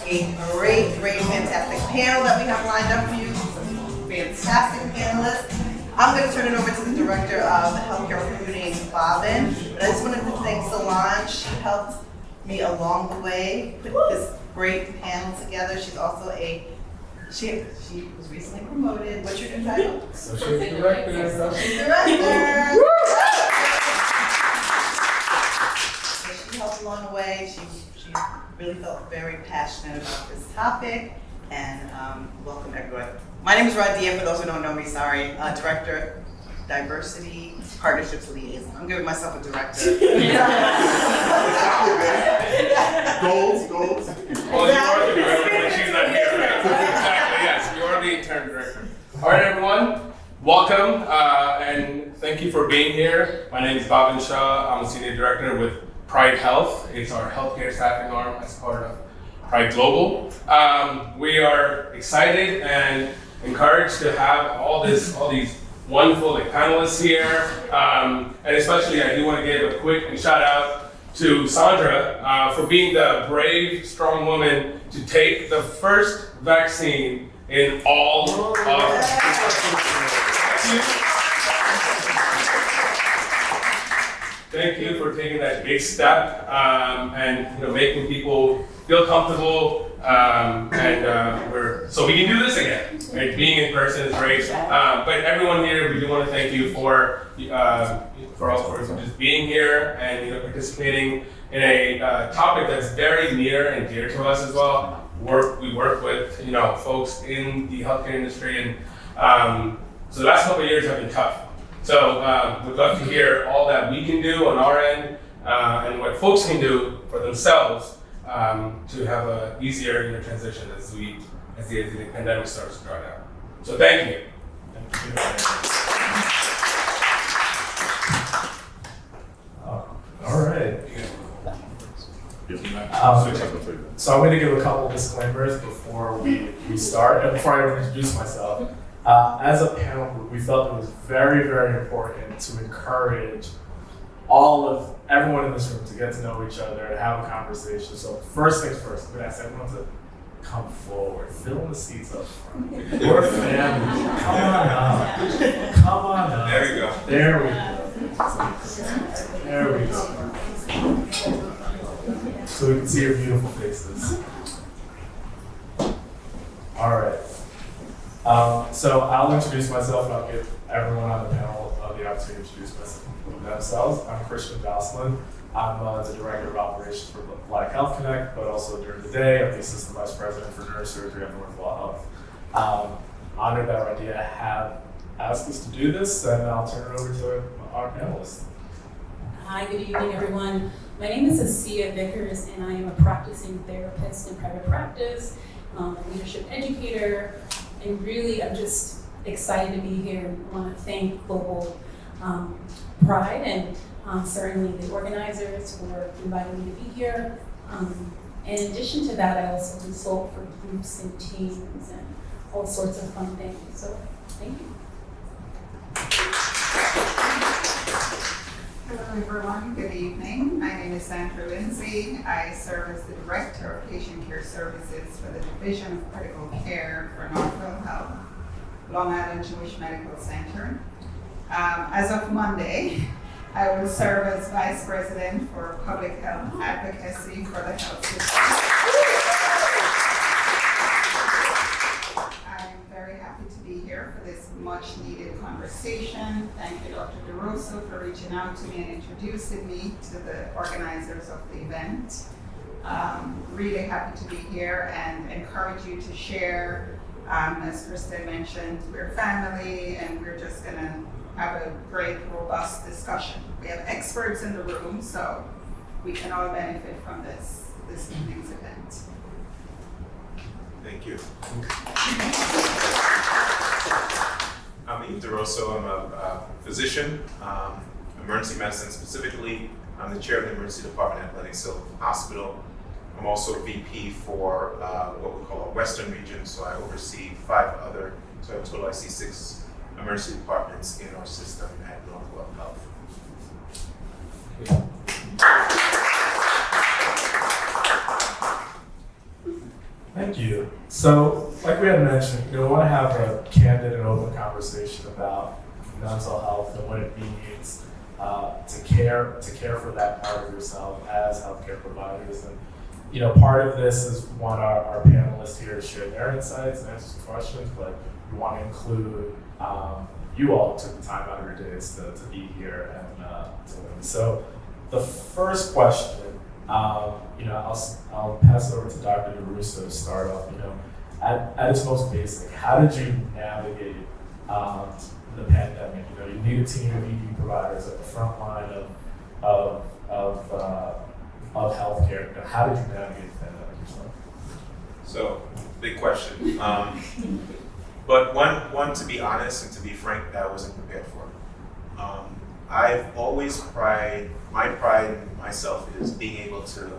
a great, fantastic panel that we have lined up for you. Some fantastic panelists. I'm going to turn it over to the Director of Healthcare Recruiting, Bobbin. But I just wanted to thank Solange. She helped me along the way put this great panel together. She's also she was recently promoted. What's your new title? Associate Director. Associate Director. So she helped along the way. She really felt very passionate about this topic, and welcome everyone. My name is Radia, for those who don't know me, sorry. Director, Diversity Partnerships Liaison. I'm giving myself a director. Goals. Well, you are the director when she's not here, right? Exactly, yes, you are the interim director. All right, everyone, welcome, and thank you for being here. My name is Bhavin Shah. I'm a senior director with Pride Health. It's our healthcare staffing arm as part of Pride Global. We are excited and encouraged to have all these wonderful panelists here, and especially I do want to give a quick shout out to Sandra for being the brave, strong woman to take the first vaccine in all of Thank you for taking that big step and making people feel comfortable, so we can do this again. Right? Being in person is great, but everyone here, we do want to thank you for just being here and participating in a topic that's very near and dear to us as well. We work with folks in the healthcare industry, and so the last couple of years have been tough. So we'd love to hear all that we can do on our end and what folks can do for themselves to have an easier transition as the pandemic starts to draw down. So thank you. All right. So I'm going to give a couple disclaimers before we start, and before I introduce myself. As a panel group, we felt it was very, very important to encourage everyone in this room to get to know each other and have a conversation. So first things first, I'm going to ask everyone to come forward, fill in the seats up front. We're family. Come on up. There we go. There we go. So we can see your beautiful faces. All right. So I'll introduce myself and I'll give everyone on the panel the opportunity to introduce themselves. I'm Christian Gosselin. I'm the Director of Operations for Black Health Connect, but also during the day, I'm the Assistant Vice President for Neurosurgery at Northwell Health. Honored that Radia have asked us to do this, and I'll turn it over to our panelists. Hi, good evening, everyone. My name is Asia Vickers, and I am a practicing therapist in private practice, a leadership educator, and really I'm just excited to be here. I want to thank Global Pride and certainly the organizers for inviting me to be here. In addition to that, I also consult for groups and teams and all sorts of fun things. So thank you. Hello everyone, good evening. My name is Sandra Lindsay. I serve as the Director of Patient Care Services for the Division of Critical Care for Northwell Health, Long Island Jewish Medical Center. As of Monday, I will serve as Vice President for Public Health Advocacy for the health system. I'm very happy to be here for this much needed conversation. Thank you, Dr. DeRosso, for reaching out to me and introducing me to the organizers of the event. Really happy to be here and encourage you to share. As Kristen mentioned, we're family and we're just gonna have a great, robust discussion. We have experts in the room, so we can all benefit from this evening's event. Thank you. I'm Eve DeRosso. I'm a physician, emergency medicine specifically. I'm the chair of the emergency department at Lenox Hill Hospital. I'm also VP for what we call a Western region, so I oversee 5 other, so in total I see 6 emergency departments in our system at Northwell Health. Thank you. So, like we had mentioned, we want to have a candid and open conversation about mental health and what it means to care for that part of yourself as healthcare providers. And part of this is want our panelists here to share their insights and answer some questions, but we want to include you all took the time out of your days to be here and to learn. So, the first question. I'll pass it over to Dr. DeRusso to start off. At its most basic, how did you navigate the pandemic? You need a team of ED providers at the front line of healthcare. How did you navigate the pandemic yourself? So, big question. But one, to be honest and to be frank, that I wasn't prepared for. I've always my pride in myself is being able to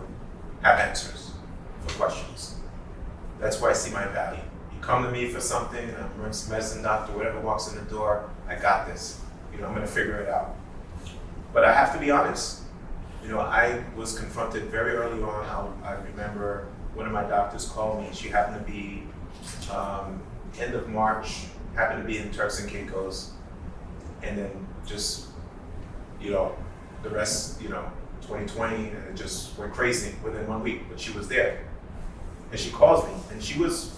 have answers for questions. That's why I see my value. You come to me for something, I'm an emergency medicine doctor, whatever walks in the door, I got this. I'm gonna figure it out. But I have to be honest. I was confronted very early on. I remember one of my doctors called me. She happened to be end of March, happened to be in Turks and Caicos, and then just the rest, 2020, and it just went crazy within 1 week. But she was there, and she calls me, and she was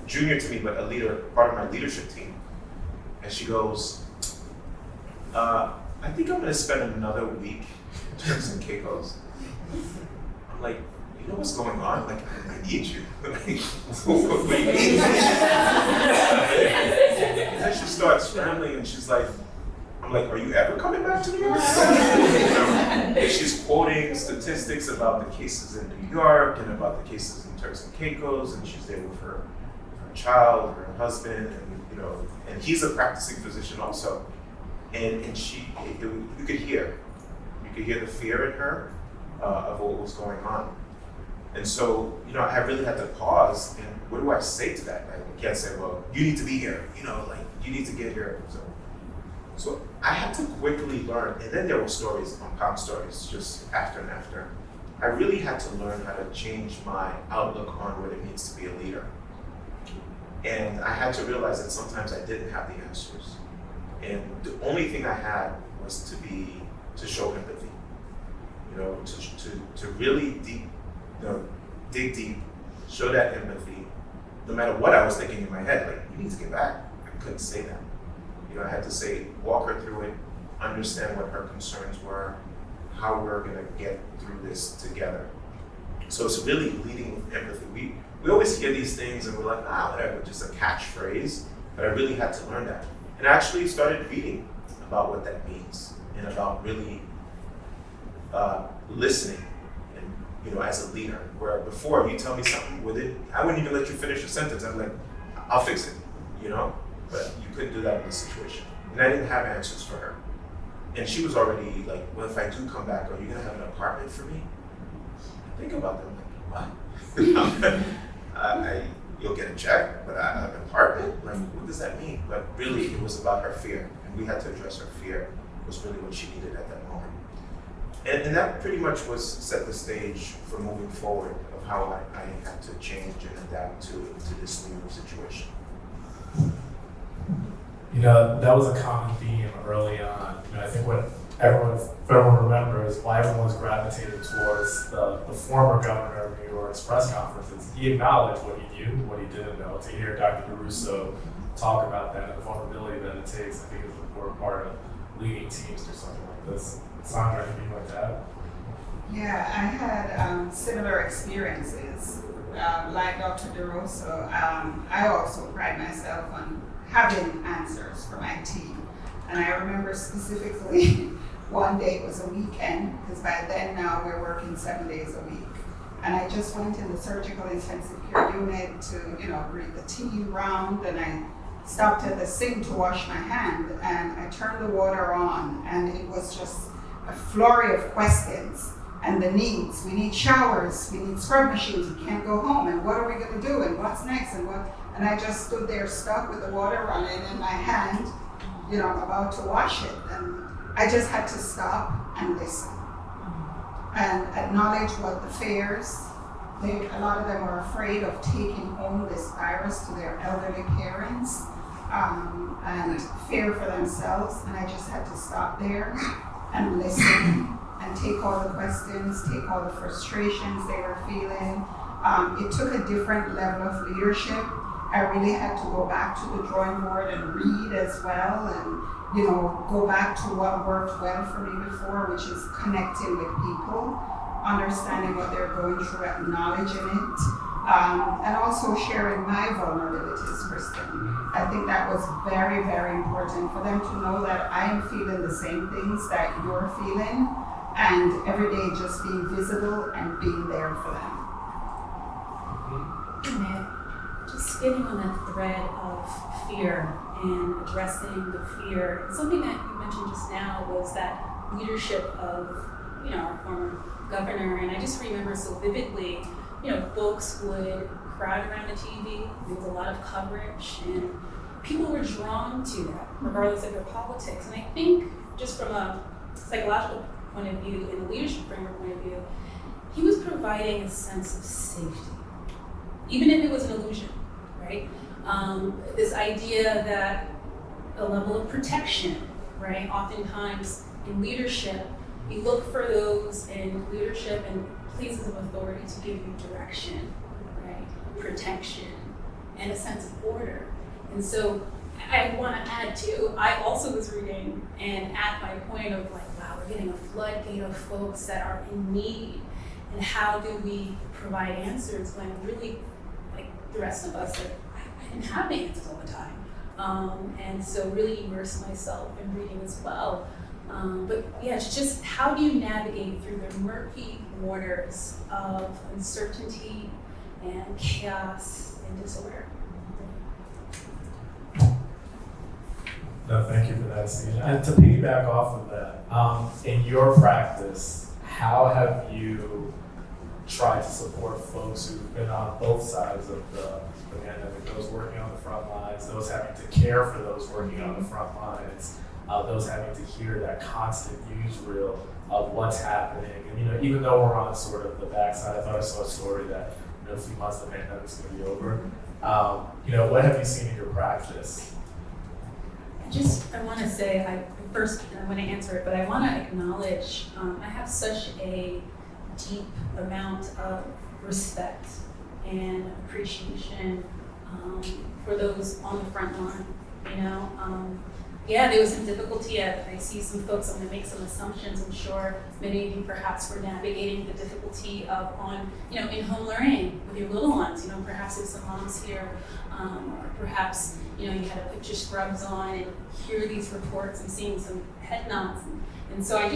junior to me, but a leader, part of my leadership team. And she goes, "I think I'm gonna spend another week in Turks and Caicos." I'm like, "You know what's going on? Like, I need you." Like, what do you mean? And then she starts scrambling, and she's like, I'm like, "Are you ever coming back to New York?" And she's quoting statistics about the cases in New York and about the cases in Turks and Caicos, and she's there with her child, her husband, and he's a practicing physician also. And you could hear the fear in her of what was going on. And so, I really had to pause, and what do I say to that? I can't say, "Well, you need to be here," you need to get here. So I had to quickly learn, and then there were stories, compound stories, just after and after. I really had to learn how to change my outlook on what it means to be a leader. And I had to realize that sometimes I didn't have the answers. And the only thing I had was to show empathy, to really dig deep, show that empathy, no matter what I was thinking in my head, like, "You need to get back." I couldn't say that. I had to say, walk her through it, understand what her concerns were, how we're gonna get through this together. So it's really leading with empathy. We always hear these things and we're like, whatever, just a catchphrase, but I really had to learn that. And I actually started reading about what that means and about really listening and, as a leader, where before you tell me something with it, I wouldn't even let you finish a sentence. I'm like, "I'll fix it," But you couldn't do that in this situation. And I didn't have answers for her. And she was already like, "Well, if I do come back, are you gonna have an apartment for me?" I think about that, I'm like, "What?" You'll get a check, but I have an apartment? Like, what does that mean? But really, it was about her fear. And we had to address her fear, was really what she needed at that moment. And that pretty much set the stage for moving forward of how I had to change and adapt to this new situation. That was a common theme early on. I think what everyone remembers why everyone's gravitated towards the former governor of New York's press conferences. He acknowledged what he knew, what he didn't know. To hear Dr. DeRusso talk about that and the vulnerability that it takes, I think is an important part of leading teams through something like this. Sandra, anything like that? Yeah, I had similar experiences. Like Dr. DeRusso, I also pride myself on having answers for my team. And I remember specifically one day was a weekend, because by then now we're working 7 days a week. And I just went in the surgical intensive care unit to, greet the team round, and I stopped at the sink to wash my hand, and I turned the water on, and it was just a flurry of questions. And the needs, we need showers, we need scrub machines, we can't go home, and what are we gonna do, and what's next, and I just stood there stuck with the water running in my hand, about to wash it. And I just had to stop and listen and acknowledge what the fears, a lot of them were afraid of taking home this virus to their elderly parents, and fear for themselves. And I just had to stop there and listen and take all the questions, take all the frustrations they were feeling. It took a different level of leadership. I really had to go back to the drawing board and read as well, and go back to what worked well for me before, which is connecting with people, understanding what they're going through, acknowledging it, and also sharing my vulnerabilities, Kristen. I think that was very, very important for them to know that I am feeling the same things that you're feeling, and every day just being visible and being there for them. Just getting on that thread of fear and addressing the fear. Something that you mentioned just now was that leadership of, our former governor. And I just remember so vividly, folks would crowd around the TV. There was a lot of coverage, and people were drawn to that, regardless of their politics. And I think, just from a psychological point of view, and a leadership framework point of view, he was providing a sense of safety, even if it was an illusion, right? This idea that a level of protection, right? Oftentimes in leadership, you look for those in leadership and places of authority to give you direction, right? Protection, and a sense of order. And so I want to add too, I also was reading and at my point of like, wow, we're getting a floodgate of folks that are in need. And how do we provide answers when really, like the rest of us, I didn't have the answers all the time. And so really immerse myself in reading as well. But yeah, it's just how do you navigate through the murky waters of uncertainty and chaos and disorder? No, thank you for that, Steve. And to piggyback off of that, in your practice, how have you tried to support folks who've been on both sides of the pandemic, those working on the front lines, those having to care for those working on the front lines, those having to hear that constant newsreel of what's happening? And even though we're on sort of the backside, I thought I saw a story that in a few months the pandemic's going to be over. What have you seen in your practice? I want to say, I want to answer it, but I want to acknowledge, I have such a deep amount of respect and appreciation for those on the front line, there was some difficulty. I see some folks, I'm going to make some assumptions. I'm sure many of you perhaps were navigating the difficulty of in home learning with your little ones. Perhaps there's some moms here, or perhaps, you had to put your scrubs on and hear these reports and seeing some head nods. And so I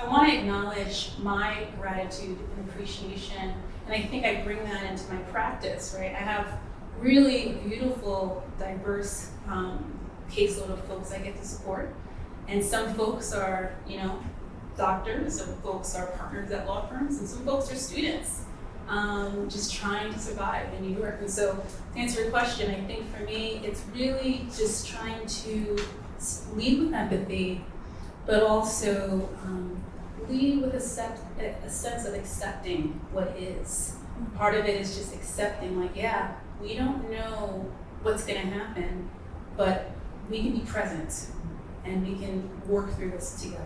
want to acknowledge my gratitude and appreciation. And I think I bring that into my practice, right? I have really beautiful, diverse caseload of folks I get to support. And some folks are, doctors, some folks are partners at law firms, and some folks are students just trying to survive in New York. And so to answer your question, I think for me, it's really just trying to lead with empathy, but also lead with a sense of accepting what is. Part of it is just accepting, we don't know what's going to happen, but we can be present and we can work through this together.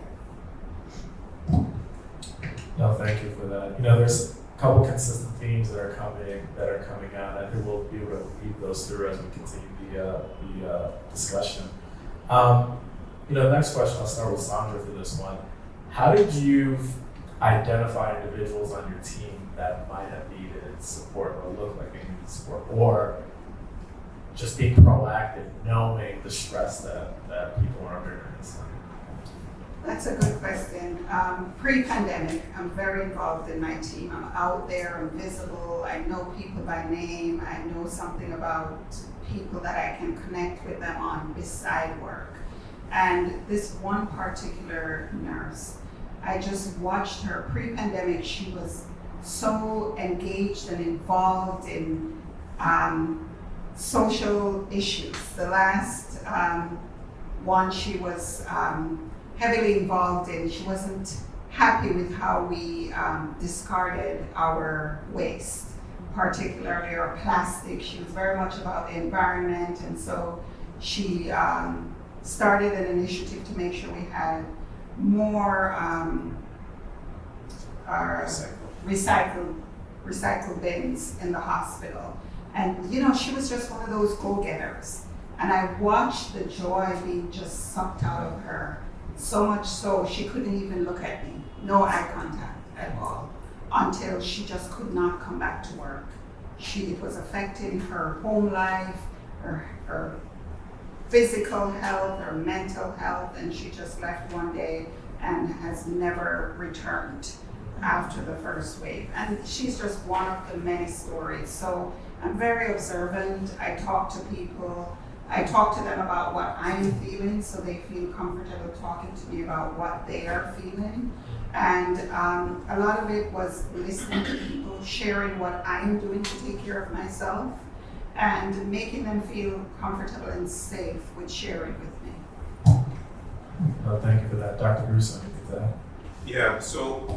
No, thank you for that. There's a couple consistent themes that are coming out. I think we'll be able to weave those through as we continue the discussion. Next question, I'll start with Sandra for this one. How did you identify individuals on your team that might have needed support or look like they needed support, or just being proactive, knowing the stress that people are under during this time? That's a good question. Pre-pandemic, I'm very involved in my team. I'm out there, I'm visible, I know people by name, I know something about people that I can connect with them on beside work. And this one particular nurse, I just watched her pre-pandemic. She was so engaged and involved in social issues. The last one she was heavily involved in, she wasn't happy with how we discarded our waste. particularly, or plastic. She was very much about the environment, and so she started an initiative to make sure we had more recycle bins in the hospital. And she was just one of those go-getters. And I watched the joy being just sucked out of her, so much so she couldn't even look at me, no eye contact at all, until she just could not come back to work. It was affecting her home life, her physical health, her mental health, and she just left one day and has never returned after the first wave. And she's just one of the many stories. So I'm very observant. I talk to people. I talk to them about what I'm feeling, so they feel comfortable talking to me about what they are feeling. And a lot of it was listening to people, sharing what I'm doing to take care of myself, and making them feel comfortable and safe with sharing with me. Thank you for that. Dr. Grusso, anything to that? Yeah, so,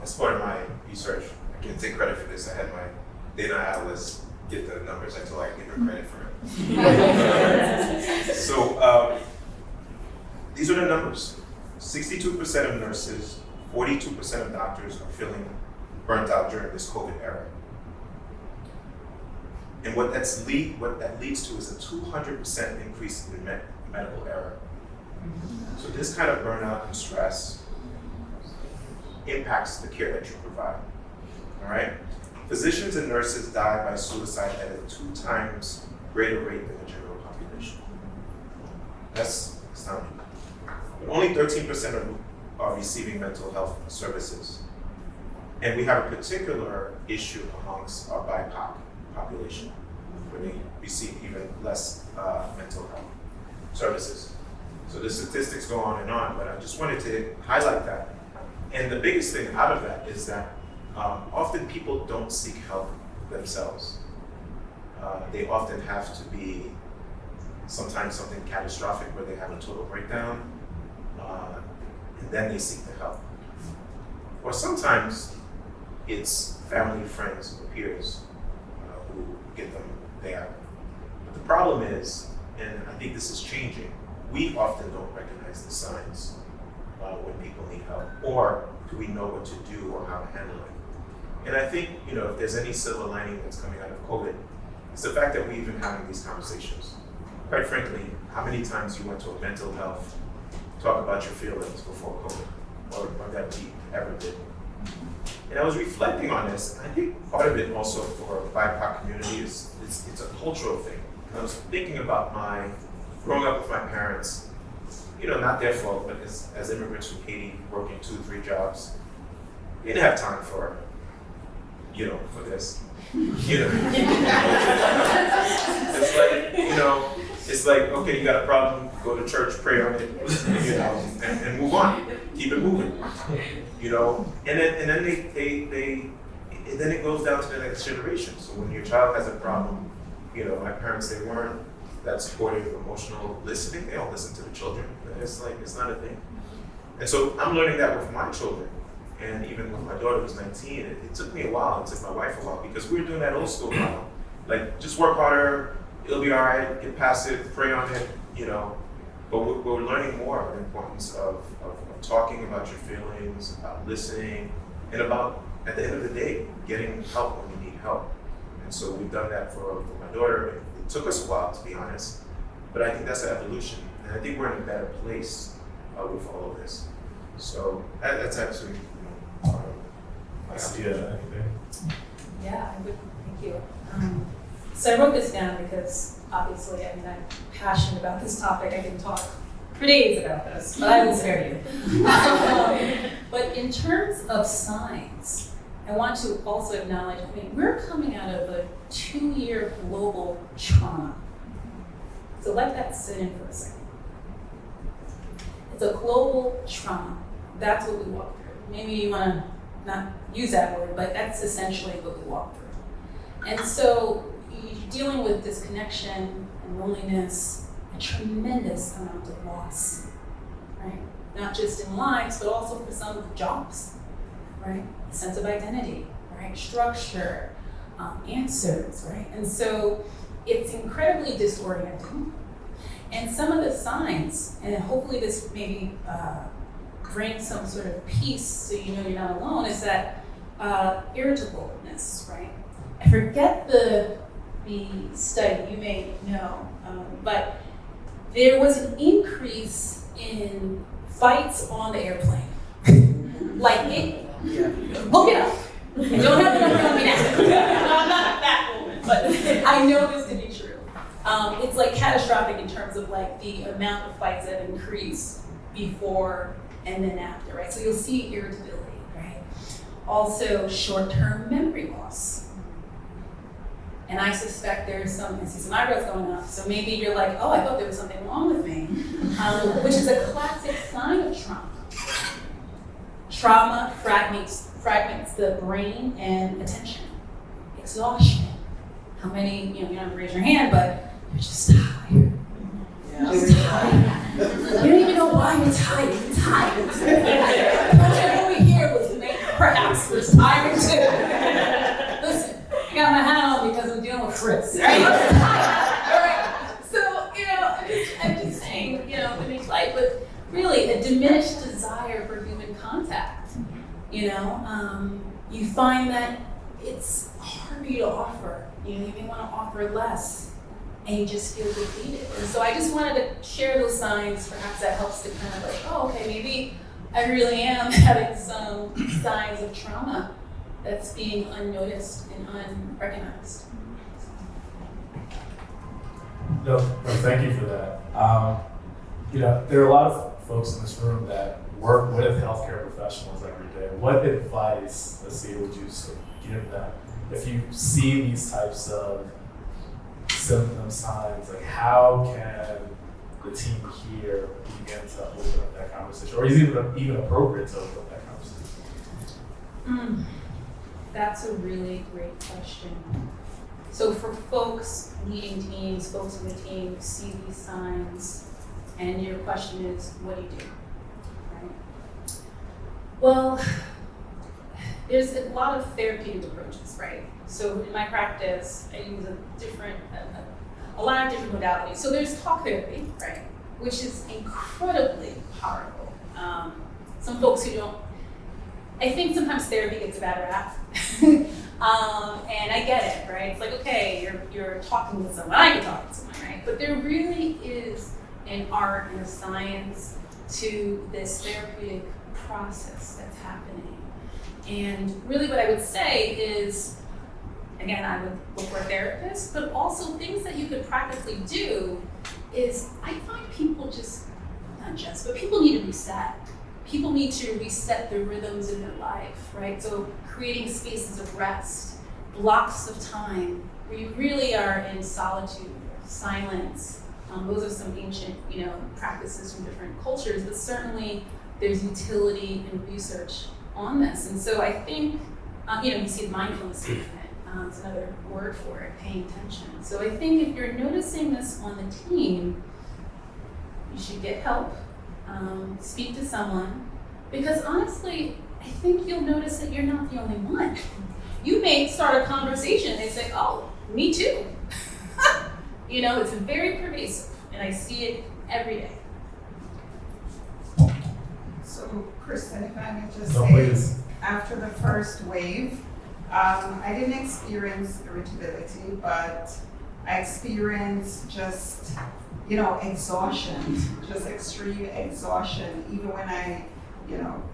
as part of my research, I can't take credit for this. I had my data analyst get the numbers. I told her I give her credit for it. So, these are the numbers. 62% of nurses, 42% of doctors are feeling burnt out during this COVID era. And what that leads to is a 200% increase in medical error. So this kind of burnout and stress impacts the care that you provide. All right? Physicians and nurses die by suicide at a 2 times greater rate than the general population. That's astounding. But only 13% are receiving mental health services. And we have a particular issue amongst our BIPOC population, where they receive even less mental health services. So the statistics go on, but I just wanted to highlight that. And the biggest thing out of that is that often people don't seek help themselves. They often have to be sometimes something catastrophic where they have a total breakdown, and then they seek the help. Or sometimes it's family, friends, or peers who get them there. But the problem is, and I think this is changing, we often don't recognize the signs when people need help, or do we know what to do or how to handle it? And I think, if there's any silver lining that's coming out of COVID, it's the fact that we're even having these conversations. Quite frankly, how many times you went to a mental health talk about your feelings before COVID, or that we ever did? And I was reflecting on this, and I think part of it also for the BIPOC community is it's a cultural thing. And I was thinking about growing up with my parents, not their fault, but as immigrants from Haiti, working 2-3 jobs, they didn't have time for this. It's like, okay, you got a problem, go to church, pray on it, and move on, keep it moving, and then then it goes down to the next generation. So when your child has a problem, my parents, they weren't that supportive, emotional listening. They don't listen to the children. It's not a thing. And so I'm learning that with my children. And even with my daughter who's 19, it took me a while, it took my wife a while, because we were doing that old school model. Like, just work harder, it'll be all right, get past it, pray on it, But we're learning more of the importance of talking about your feelings, about listening, and about, at the end of the day, getting help when you need help. And so we've done that for my daughter. It took us a while, to be honest, but I think that's an evolution. And I think we're in a better place with all of this. So that's actually, I see anything. Yeah, I would. Thank you. So I wrote this down because obviously, I'm passionate about this topic. I can talk for days about this, but I will spare you. But in terms of signs, I want to also acknowledge, we're coming out of a 2-year global trauma. So let that sit in for a second. It's a global trauma. That's what we walk through. Maybe you want to not use that word, but that's essentially what we walk through. And so you're dealing with disconnection and loneliness, a tremendous amount of loss, right? Not just in lives, but also for some jobs, right? A sense of identity, right? Structure, answers, right? And so it's incredibly disorienting. And some of the signs, and hopefully this maybe brings some sort of peace so you know you're not alone, is that irritableness, right? I forget the study, you may know, but there was an increase in fights on the airplane. Like look it up. You don't have to know me now. I'm not that woman, but I know this to be true. It's like catastrophic in terms of like the amount of fights that increase before and then after, right? So you'll see irritability, right? Also short-term memory loss. And I suspect I see some eyebrows going up, so maybe you're like, oh, I thought there was something wrong with me, which is a classic sign of trauma. Trauma fragments the brain and attention. Exhaustion. How many, you don't have to raise your hand, but you're just tired. Just tired. You don't even know why you're tired. You're tired. What over here was made perhaps was tired too. Listen, I got my hat on because I'm dealing with Chris. Right? All right. So, I'm just saying, it makes light, but really a diminished desire for human contact. You find that it's hard for you to offer. You may want to offer less, and you just feel depleted. And so I just wanted to share those signs. Perhaps that helps to kind of like, oh, okay, maybe I really am having some signs of trauma that's being unnoticed and unrecognized. No, thank you for that. There are a lot of folks in this room that work with healthcare professionals every day. What advice, Asia, would you give them if you see these types of symptom signs? Like, how can the team here begin to open up that conversation, or is it even appropriate to open up that conversation? That's a really great question. So for folks leading teams, folks on the team see these signs, and your question is, what do you do? Right? Well, there's a lot of therapeutic approaches, right? So in my practice, I use a lot of different modalities. So there's talk therapy, right, which is incredibly powerful. Some folks who don't, I think sometimes therapy gets a bad rap. And I get it, right? It's like, okay, you're talking with someone, I can talk with someone, right? But there really is an art and a science to this therapeutic process that's happening. And really what I would say is, again, I would look for a therapist, but also things that you could practically do is, I find people but people need to reset. People need to reset the rhythms in their life, right? So creating spaces of rest, blocks of time, where you really are in solitude, silence. Those are some ancient, practices from different cultures, but certainly there's utility and research on this. And so I think, you see mindfulness movement. It's another word for it, paying attention. So I think if you're noticing this on the team, you should get help, speak to someone, because honestly, I think you'll notice that you're not the only one. You may start a conversation, they say, oh, me too. It's very pervasive, and I see it every day. So, Kristen, if I may just No, say, please. after the first wave, I didn't experience irritability, but I experienced just, exhaustion, just extreme exhaustion. Even when I,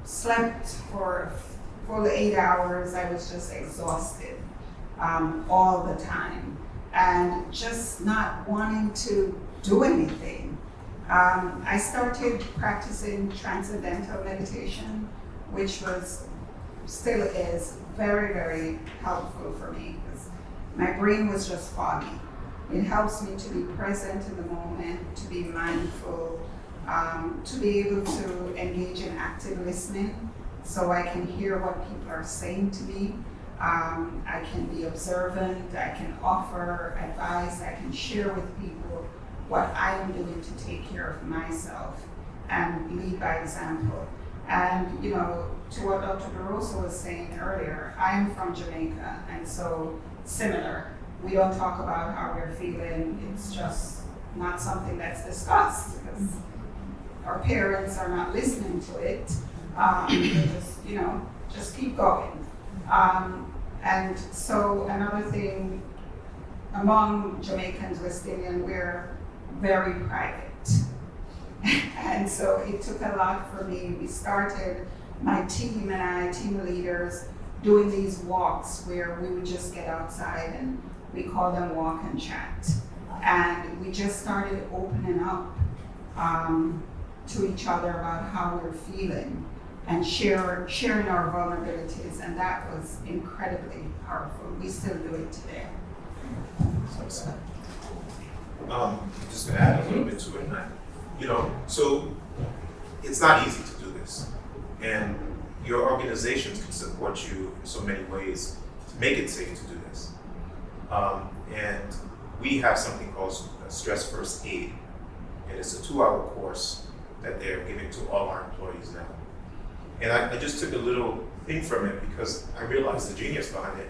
slept for full 8 hours, I was just exhausted all the time, and just not wanting to do anything. I started practicing transcendental meditation, which still is very, very helpful for me because my brain was just foggy. It helps me to be present in the moment, to be mindful, to be able to engage in active listening so I can hear what people are saying to me. I can be observant, I can offer advice, I can share with people what I'm doing to take care of myself and lead by example. And to what Dr. DeRosa was saying earlier, I'm from Jamaica, and so similar. We don't talk about how we're feeling. It's just not something that's discussed because our parents are not listening to it. They just keep going. And so another thing, among Jamaicans, West Indian, we're very private. And so it took a lot for me. We started, my team and I, team leaders, doing these walks where we would just get outside, and we call them walk and chat. And we just started opening up to each other about how we're feeling and sharing our vulnerabilities, and that was incredibly powerful. We still do it today. I'm just gonna add a little bit to it. So it's not easy to do this, and your organizations can support you in so many ways to make it safe to do this. And we have something called Stress First Aid, and it's a 2-hour course that they're giving to all our employees now. And I just took a little thing from it because I realized the genius behind it.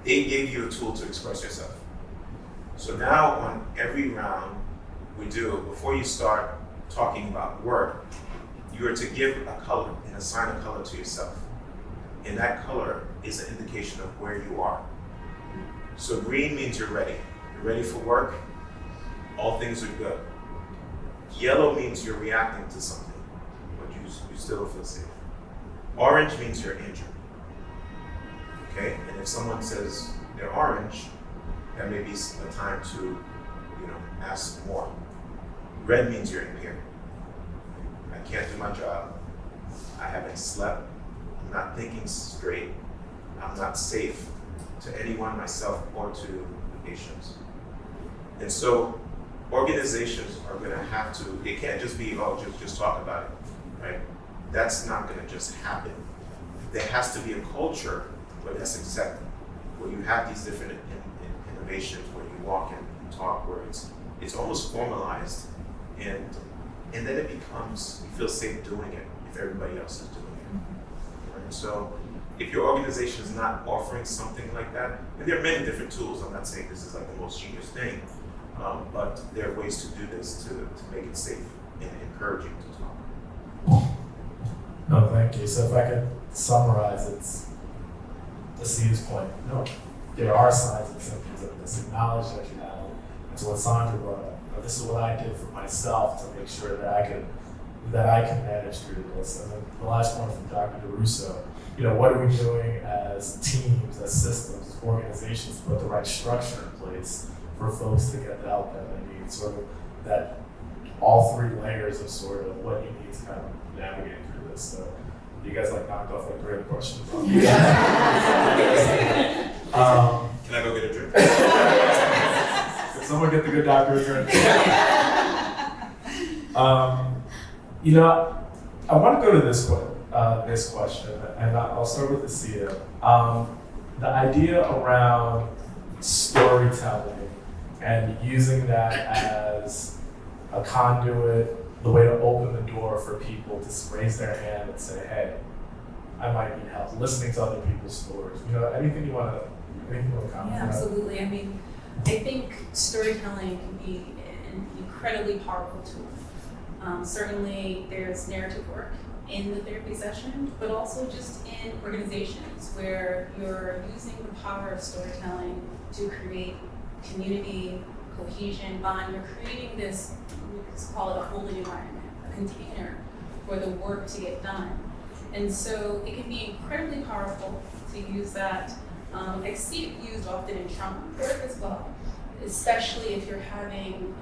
They gave you a tool to express yourself. So now on every round we do, before you start talking about work, you are to give a color and assign a color to yourself. And that color is an indication of where you are. So green means you're ready. You're ready for work. All things are good. Yellow means you're reacting to something, but you still feel safe. Orange means you're injured. Okay? And if someone says they're orange, that may be a time to, ask more. Red means you're impaired. I can't do my job. I haven't slept. I'm not thinking straight. I'm not safe to anyone, myself, or to the patients. And so organizations are going to have to, it can't just be, just talk about it, right? That's not going to just happen. There has to be a culture where that's accepted, where you have these different innovations, where you walk and talk, where it's almost formalized, and then it becomes, you feel safe doing it if everybody else is doing it. Right? So if your organization is not offering something like that, and there are many different tools, I'm not saying this is like the most genius thing, but there are ways to do this to make it safe and encouraging to talk. No, thank you. So if I could summarize, it's to Steve's point. There are signs and symptoms of this. Acknowledge that you have it. And so what Sandra brought up, this is what I did for myself to make sure that I can manage through this. And then the last point from Dr. DeRusso, what are we doing as teams, as systems, as organizations to put the right structure in place for folks to get the help that they need, sort of that all 3 layers of sort of what you need to kind of navigate through this. So you guys knocked off a great question. Can I go get a drink? Can someone get the good doctor a drink? I want to go to this question, and I'll start with Asia. The idea around storytelling and using that as a conduit, the way to open the door for people to raise their hand and say, hey, I might need help, listening to other people's stories. Anything you want to comment? Yeah, absolutely. I mean, I think storytelling can be an incredibly powerful tool. Certainly there's narrative work in the therapy session, but also just in organizations where you're using the power of storytelling to create community, cohesion, bond. You're creating this, let's call it a holding environment, a container for the work to get done. And so it can be incredibly powerful to use that. I see it used often in trauma work as well, especially if you're having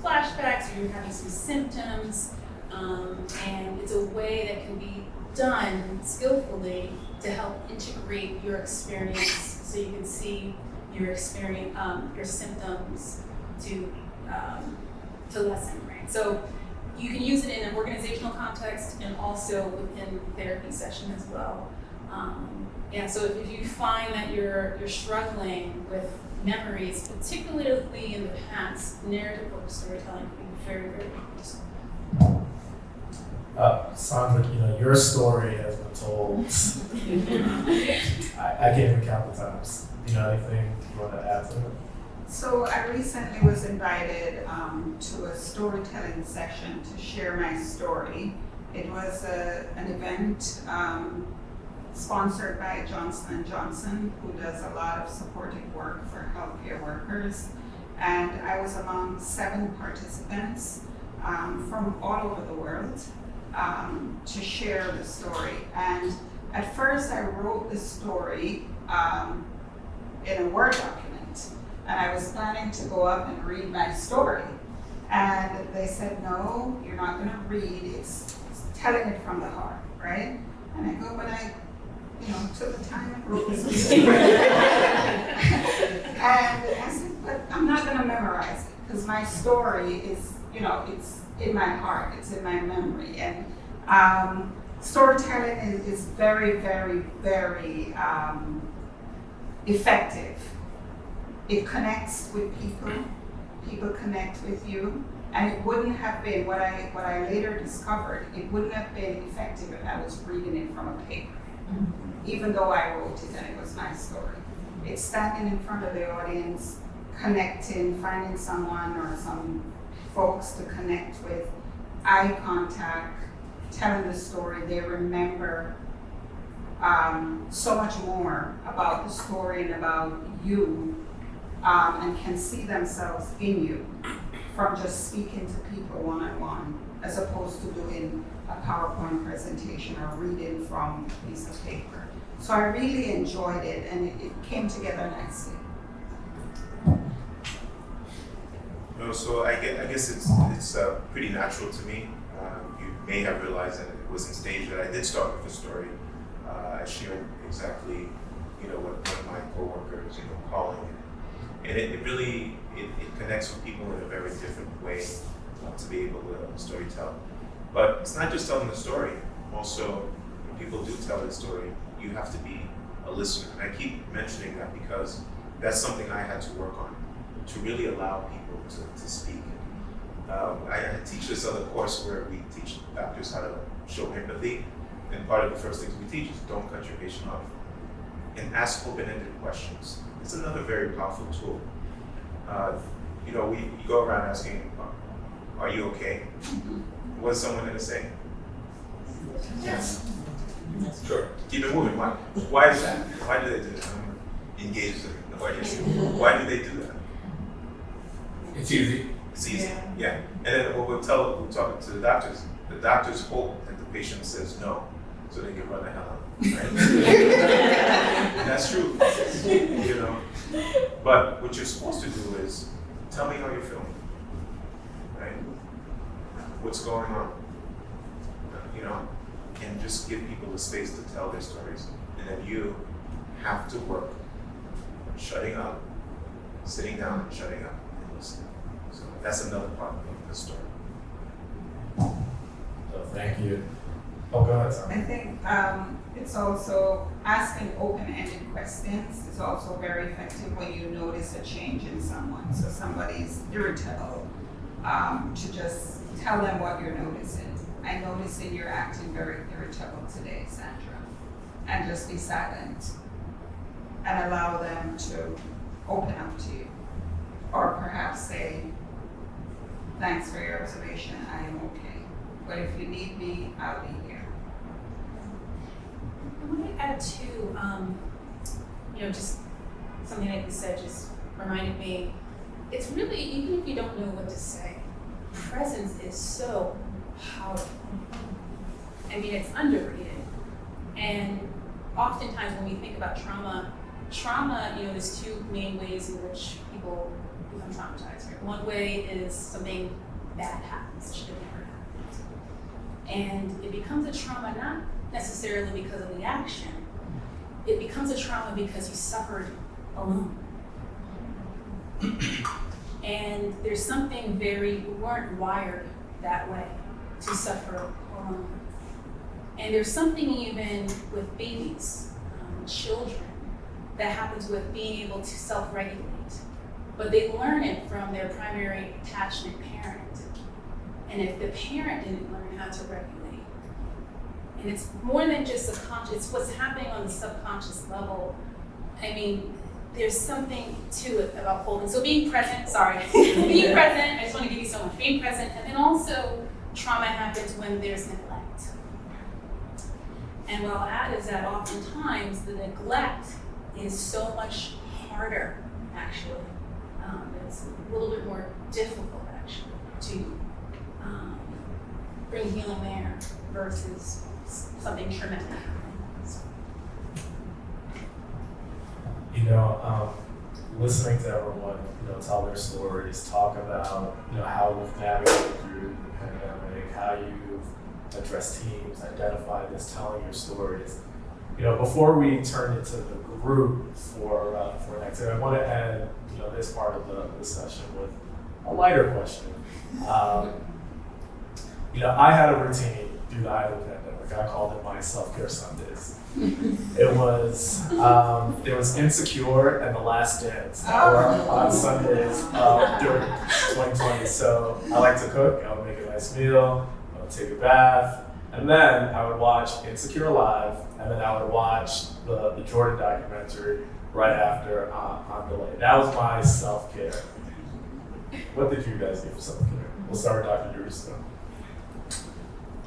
flashbacks or you're having some symptoms, and it's a way that can be done skillfully to help integrate your experience so you can see your experience, your symptoms to lessen, right? So you can use it in an organizational context and also within therapy session as well. So if you find that you're struggling with memories, particularly in the past, narrative work storytelling can be very, very useful. Sandra, your story has been told. I can't even count the times. Anything you want to add to it? So I recently was invited to a storytelling session to share my story. It was an event sponsored by Johnson & Johnson, who does a lot of supportive work for healthcare workers. And I was among 7 participants from all over the world to share the story. And at first I wrote the story in a Word document. And I was planning to go up and read my story. And they said, no, you're not gonna read, it's telling it from the heart, right? And I go, but I took the time and wrote this story. And I said, but I'm not gonna memorize it, because my story is, it's in my heart, it's in my memory. And storytelling is very, very, very effective. It connects with people, people connect with you, and it wouldn't have been, what I later discovered, it wouldn't have been effective if I was reading it from a paper, even though I wrote it and it was my story. It's standing in front of the audience, connecting, finding someone or some folks to connect with, eye contact, telling the story. They remember so much more about the story and about you, and can see themselves in you from just speaking to people one-on-one, as opposed to doing a PowerPoint presentation or reading from a piece of paper. So I really enjoyed it, and it came together nicely. So I guess it's pretty natural to me. You may have realized that it wasn't staged, that I did start with a story. I shared exactly, what one of my coworkers, calling it. And it really connects with people in a very different way to be able to storytell. But it's not just telling the story. Also, when people do tell the story, you have to be a listener. And I keep mentioning that because that's something I had to work on, to really allow people to speak. I teach this other course where we teach doctors how to show empathy. And part of the first things we teach is don't cut your patient off. And ask open-ended questions. It's another very powerful tool. We go around asking, are you okay? What's someone going to say? Yes. Sure. Keep it moving. Why is that? Why do they do that? I'm engaged in the audience. Why do they do that? It's easy. It's easy. Yeah. And then what we're talking to the doctors hope that the patient says no, so they can run the hell out. Right? That's true. But what you're supposed to do is tell me how you're feeling. Right? What's going on? And just give people the space to tell their stories. And then you have to work on shutting up, sitting down and shutting up and listening. So that's another part of the story. So thank you. Oh, go ahead, Sandra. I think it's also asking open-ended questions is also very effective when you notice a change in someone. So somebody's irritable, to just tell them what you're noticing. I notice that you're acting very irritable today, Sandra. And just be silent and allow them to open up to you. Or perhaps say, thanks for your observation, I am okay. But if you need me, I'll be here. I want to add too, just something that you said just reminded me, it's really, even if you don't know what to say, presence is so powerful. I mean, it's underrated. And oftentimes when we think about trauma, there's 2 main ways in which people become traumatized. Right? One way is something bad happens, that should have never happened. And it becomes a trauma not necessarily because of the action. It becomes a trauma because you suffered alone. And there's something we weren't wired that way, to suffer alone. And there's something even with babies, children, that happens with being able to self-regulate. But they learn it from their primary attachment parent. And if the parent didn't learn how to regulate, And it's more than just subconscious, it's what's happening on the subconscious level. I mean, there's something to it about holding. So being present, being present, I just want to give you so much. Being present, and then also trauma happens when there's neglect. And what I'll add is that oftentimes the neglect is so much harder, actually. It's a little bit more difficult, actually, to bring healing there versus something traumatic happening. So. Listening to everyone, tell their stories, talk about, how you've navigated through the pandemic, how you've addressed teams, identified this, telling your stories. Before we turn into the group for next year, I want to end, this part of the session with a lighter question. I had a routine through the height of the pandemic. I called it my self-care Sundays. It was Insecure and The Last Dance that were on Sundays during 2020. So I like to cook. I would make a nice meal. I would take a bath, and then I would watch Insecure Live, and then I would watch the Jordan documentary right after on delay. That was my self-care. What did you guys do for self-care? We'll start with Dr. Druso.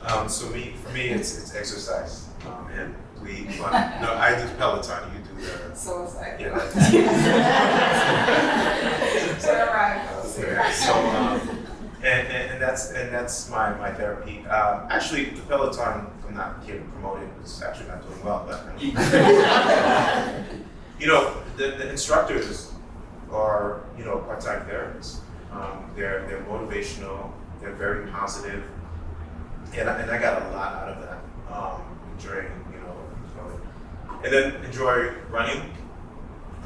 For me, it's exercise, and I do Peloton. You do the. So it's like. Yeah. And that's my therapy. Actually, the Peloton, I'm not here to promote it. It's actually not doing well, but the instructors are part-time therapists. They're motivational. They're very positive. And I got a lot out of that during, and then enjoy running.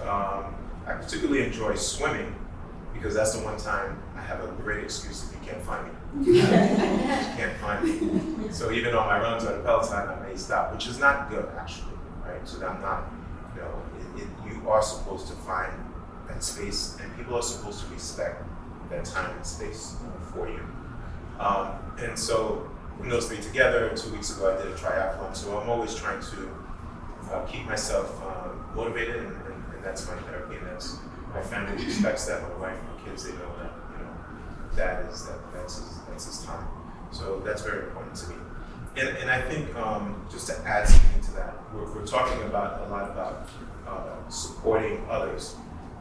I particularly enjoy swimming because that's the one time I have a great excuse if you can't find me. You can't find me. So even on my runs on the Peloton, I may stop, which is not good actually, right? So I'm not, you are supposed to find that space, and people are supposed to respect that time and space for you. And so, putting those three together, 2 weeks ago I did a triathlon, so I'm always trying to keep myself motivated, and that's my therapy, and that's my family respects that. My wife, my kids, they know that that's his time. So that's very important to me. And I think just to add something to that, we're talking a lot about supporting others,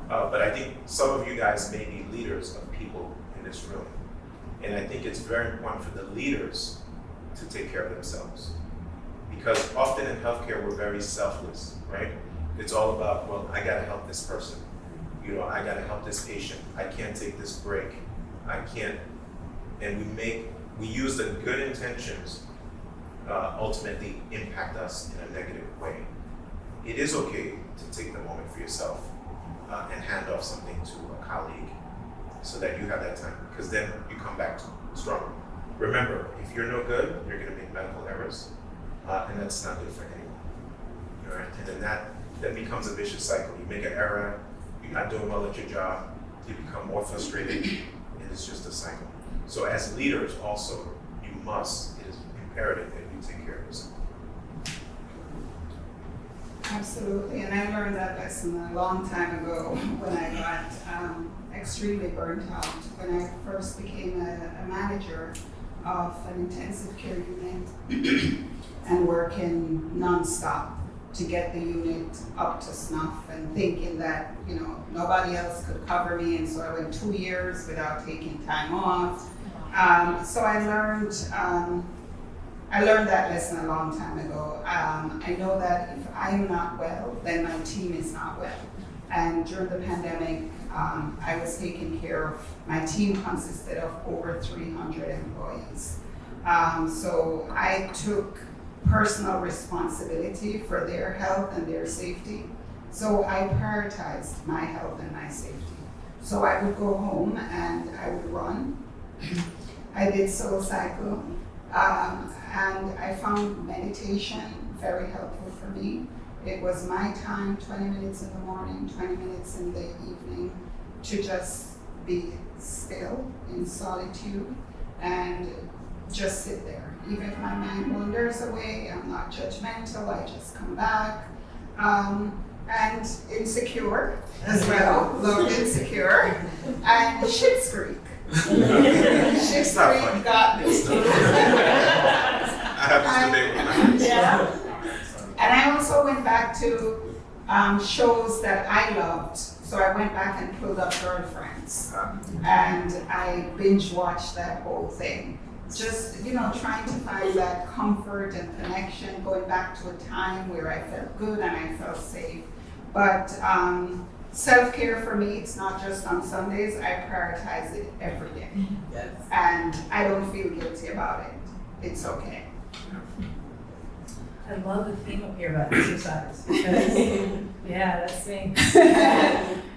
but I think some of you guys may be leaders of people in this room, and I think it's very important for the leaders to take care of themselves. Because often in healthcare, we're very selfless, right? It's all about, well, I gotta help this person. I gotta help this patient. I can't take this break. I can't, and we use the good intentions ultimately impact us in a negative way. It is okay to take the moment for yourself and hand off something to a colleague so that you have that time, because then you come back stronger. Remember, if you're no good, you're going to make medical errors, and that's not good for anyone. All right? And then that becomes a vicious cycle. You make an error, you're not doing well at your job, you become more frustrated, and it's just a cycle. So as leaders also, it is imperative that you take care of yourself. Absolutely, and I learned that lesson a long time ago when I got extremely burnt out. When I first became a manager of an intensive care unit and working nonstop to get the unit up to snuff, and thinking that nobody else could cover me, and so I went 2 years without taking time off. So I learned that lesson a long time ago. I know that if I'm not well, then my team is not well. And during the pandemic, I was taking care of, my team consisted of over 300 employees. So I took personal responsibility for their health and their safety. So I prioritized my health and my safety. So I would go home and I would run. I did SoulCycle. And I found meditation very helpful for me. It was my time, 20 minutes in the morning, 20 minutes in the evening, to just be still in solitude and just sit there. Even if my mind wanders away, I'm not judgmental, I just come back. And Insecure as well, loved Insecure, and Schitt's Creek. Schitt's not Creek funny. got me. I have this debate with my Yeah. And I also went back to shows that I loved. So I went back and pulled up Girlfriends. And I binge watched that whole thing. Just, trying to find that comfort and connection, going back to a time where I felt good and I felt safe. But self-care for me, it's not just on Sundays, I prioritize it every day. Yes. And I don't feel guilty about it. It's okay. I love the theme up here about exercise because, yeah, that's me.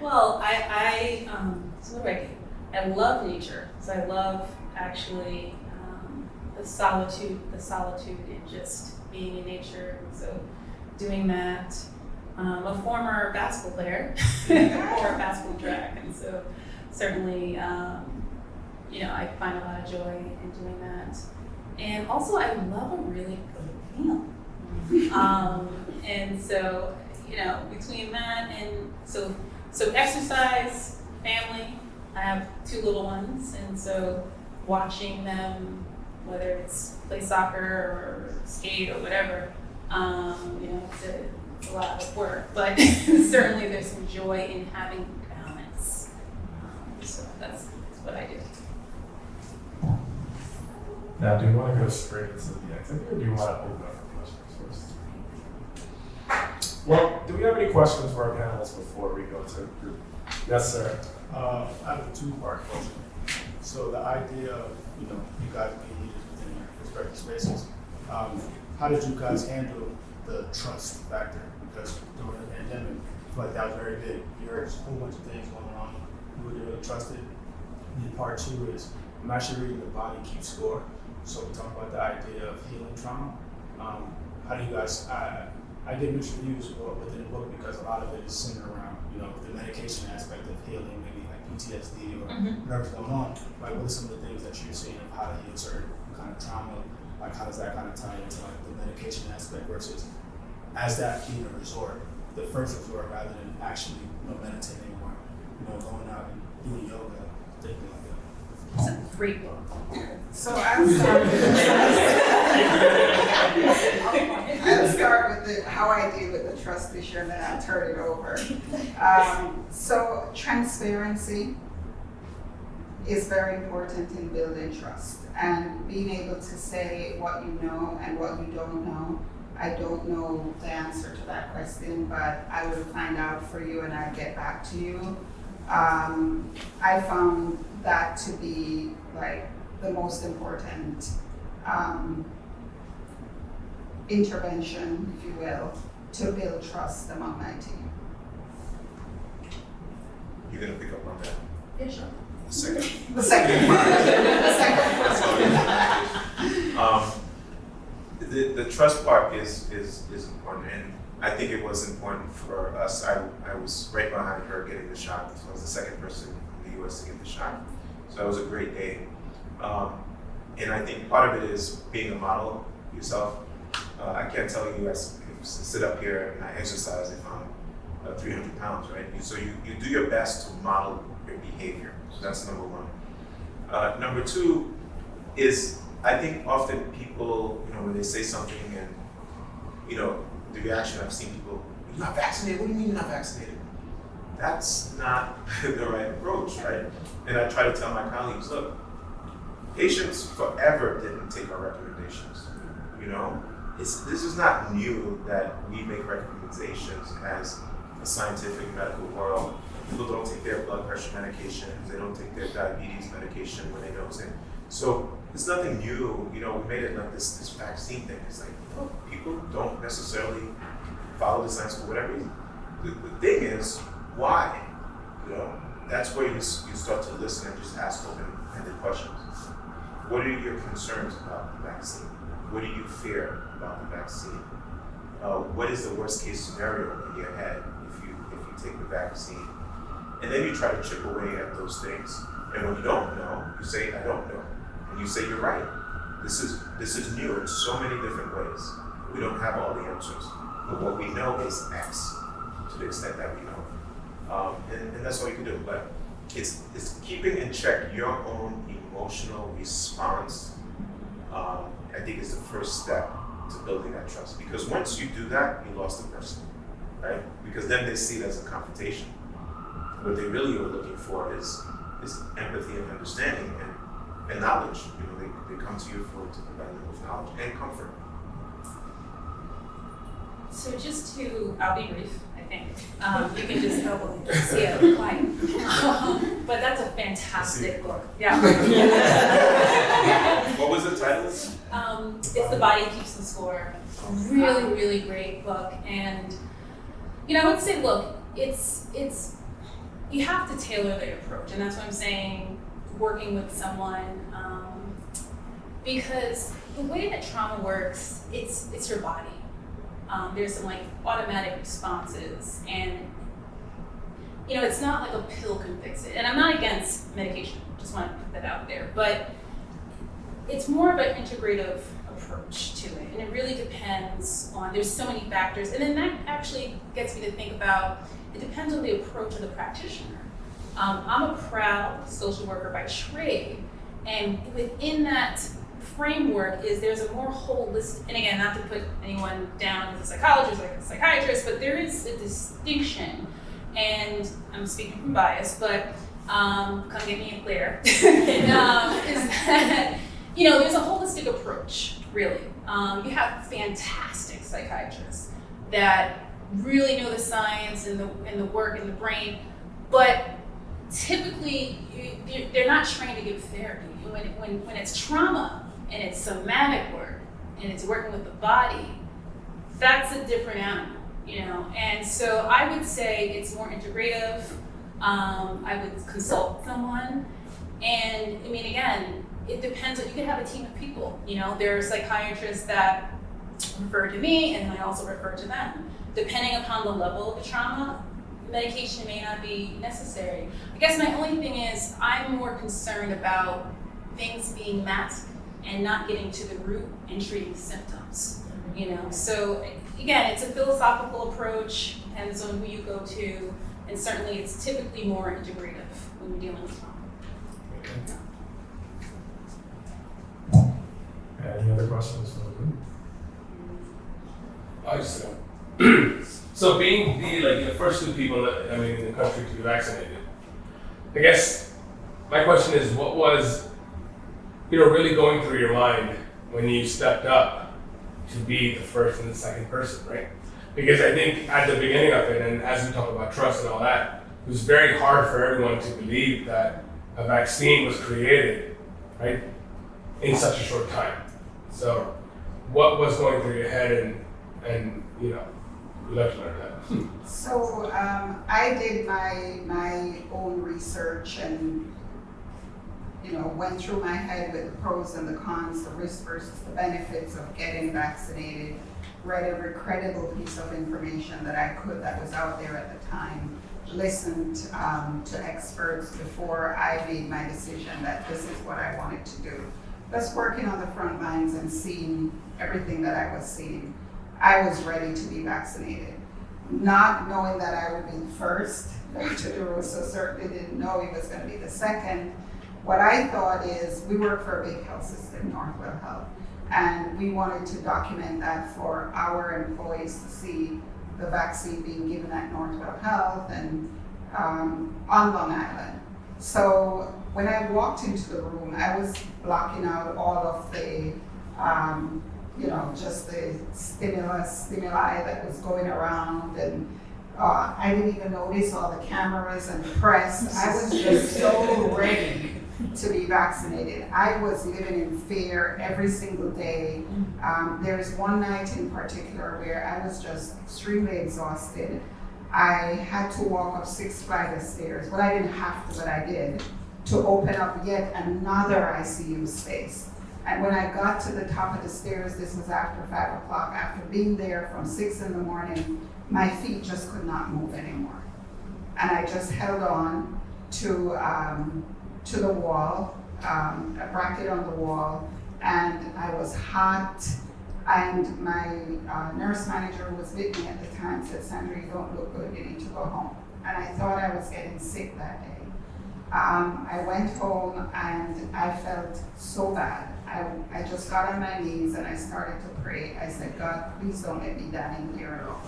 Well, so what do? I love nature. So I love actually the solitude and just being in nature. So doing that. A former basketball player, or basketball track, and so certainly, I find a lot of joy in doing that. And also, I love a really good meal. And so, between that and so exercise, family. I have 2 little ones, and so watching them, whether it's play soccer or skate or whatever, it's a lot of work, but certainly there's some joy in having balance. So that's what I do. Now, do you want to go straight into the activity, or do you want to open up for questions first? Well, do we have any questions for our panelists before we go to the group? Yes, sir. I have a 2-part question. So the idea of, you guys being leaders within your respective spaces, how did you guys handle the trust factor? Because during the pandemic, I feel like that was very big. You heard a whole bunch of things going on. You were really trusted. And then part 2 is, I'm actually reading The Body Keeps Score. So we talk about the idea of healing trauma. How do you guys, I get mixed reviews within the book because a lot of it is centered around, the medication aspect of healing, maybe like PTSD or whatever's going on. Like, what are some of the things that you're seeing of how to heal certain kind of trauma? Like, how does that kind of tie into like the medication aspect versus as that being a resort, the first resort, rather than actually meditating or going out and doing yoga, things like that. It's a great book. So I'll start with how I deal with the trust issue, and then I'll turn it over. So transparency is very important in building trust, and being able to say what you know and what you don't know. I don't know the answer to that question, but I will find out for you and I'll get back to you. I found that to be like the most important intervention, if you will, to build trust among my team. You're gonna pick up on that. Yeah, sure. The second. The second part. The second part. The trust part is important, and I think it was important for us. I was right behind her getting the shot, so I was the second person in the US to get the shot. So that was a great day. And I think part of it is being a model yourself. I can't tell you, I sit up here and I exercise if I'm 300 pounds, right? So you do your best to model your behavior. So that's number one. Number 2 is, I think often people, when they say something and, the reaction I've seen people, you're not vaccinated? What do you mean you're not vaccinated? That's not the right approach, right? And I try to tell my colleagues, look, patients forever didn't take our recommendations, This is not new that we make recommendations as a scientific medical world. People don't take their blood pressure medications, they don't take their diabetes medication when they know it. So it's nothing new, we made it like this vaccine thing. It's like, people don't necessarily follow the science for whatever reason. The thing is, why? That's where you start to listen and just ask open-ended questions. What are your concerns about the vaccine? What do you fear about the vaccine? What is the worst case scenario in your head if you take the vaccine? And then you try to chip away at those things. And when you don't know, you say, I don't know. And you say, you're right. This is new in so many different ways. We don't have all the answers, but what we know is X, to the extent that we know, and that's all you can do. But it's keeping in check your own emotional response. I think is the first step to building that trust. Because once you do that, you lost the person, right? Because then they see it as a confrontation. What they really are looking for is empathy and understanding and knowledge. You know, they come to you to provide them with knowledge and comfort. So I'll be brief, I think. You can just see it quiet. But that's a fantastic book. Yeah. What was the title? It's The Body Keeps the Score. Really, really great book. And, I would say, look, it's you have to tailor the approach. And that's what I'm saying, working with someone, because the way that trauma works, it's your body. There's some automatic responses, and it's not like a pill can fix it. And I'm not against medication, just want to put that out there, but it's more of an integrative approach to it, and it really depends on, there's so many factors, and then that actually gets me to think about, it depends on the approach of the practitioner. I'm a proud social worker by trade, and within that framework there's a more holistic, and again, not to put anyone down as a psychologist or a psychiatrist, but there is a distinction, and I'm speaking from bias, but come get me in clear, is that, there's a holistic approach, really. You have fantastic psychiatrists that really know the science and the work in the brain, but typically they're not trained to give therapy. When it's trauma and it's somatic work and it's working with the body, that's a different animal, And so I would say it's more integrative. I would consult someone, and again, it depends on, you can have a team of people, there are psychiatrists that refer to me, and I also refer to them. Depending upon the level of the trauma, medication may not be necessary. I guess my only thing is, I'm more concerned about things being masked and not getting to the root and treating symptoms, So again, it's a philosophical approach, depends on who you go to, and certainly it's typically more integrative when you're dealing with trauma. Any other questions from the group? So being the first two people in the country to be vaccinated, I guess my question is, what was really going through your mind when you stepped up to be the first and the second person, right? Because I think at the beginning of it, and as we talk about trust and all that, it was very hard for everyone to believe that a vaccine was created, right, in such a short time. So what was going through your head, and we'd love to learn that. So I did my own research and went through my head with the pros and the cons, the risks versus the benefits of getting vaccinated, read every credible piece of information that I could that was out there at the time, listened to experts before I made my decision that this is what I wanted to do. Just working on the front lines and seeing everything that I was seeing, I was ready to be vaccinated. Not knowing that I would be the first, Dr. DeRosa certainly didn't know he was going to be the second. What I thought is, we work for a big health system, Northwell Health, and we wanted to document that for our employees to see the vaccine being given at Northwell Health and on Long Island. So when I walked into the room, I was blocking out all of the, just the stimuli that was going around, and I didn't even notice all the cameras and the press. I was just so ready to be vaccinated. I was living in fear every single day. There's one night in particular where I was just extremely exhausted. I had to walk up 6 flights of stairs. Well, I didn't have to, but I did, to open up yet another ICU space. And when I got to the top of the stairs, this was after 5 o'clock, after being there from 6 in the morning, my feet just could not move anymore. And I just held on to the wall, a bracket on the wall, and I was hot. And my nurse manager was with me at the time, said, Sandra, you don't look good, you need to go home. And I thought I was getting sick that day. I went home and I felt so bad. I just got on my knees and I started to pray. I said, God, please don't let me die in here alone,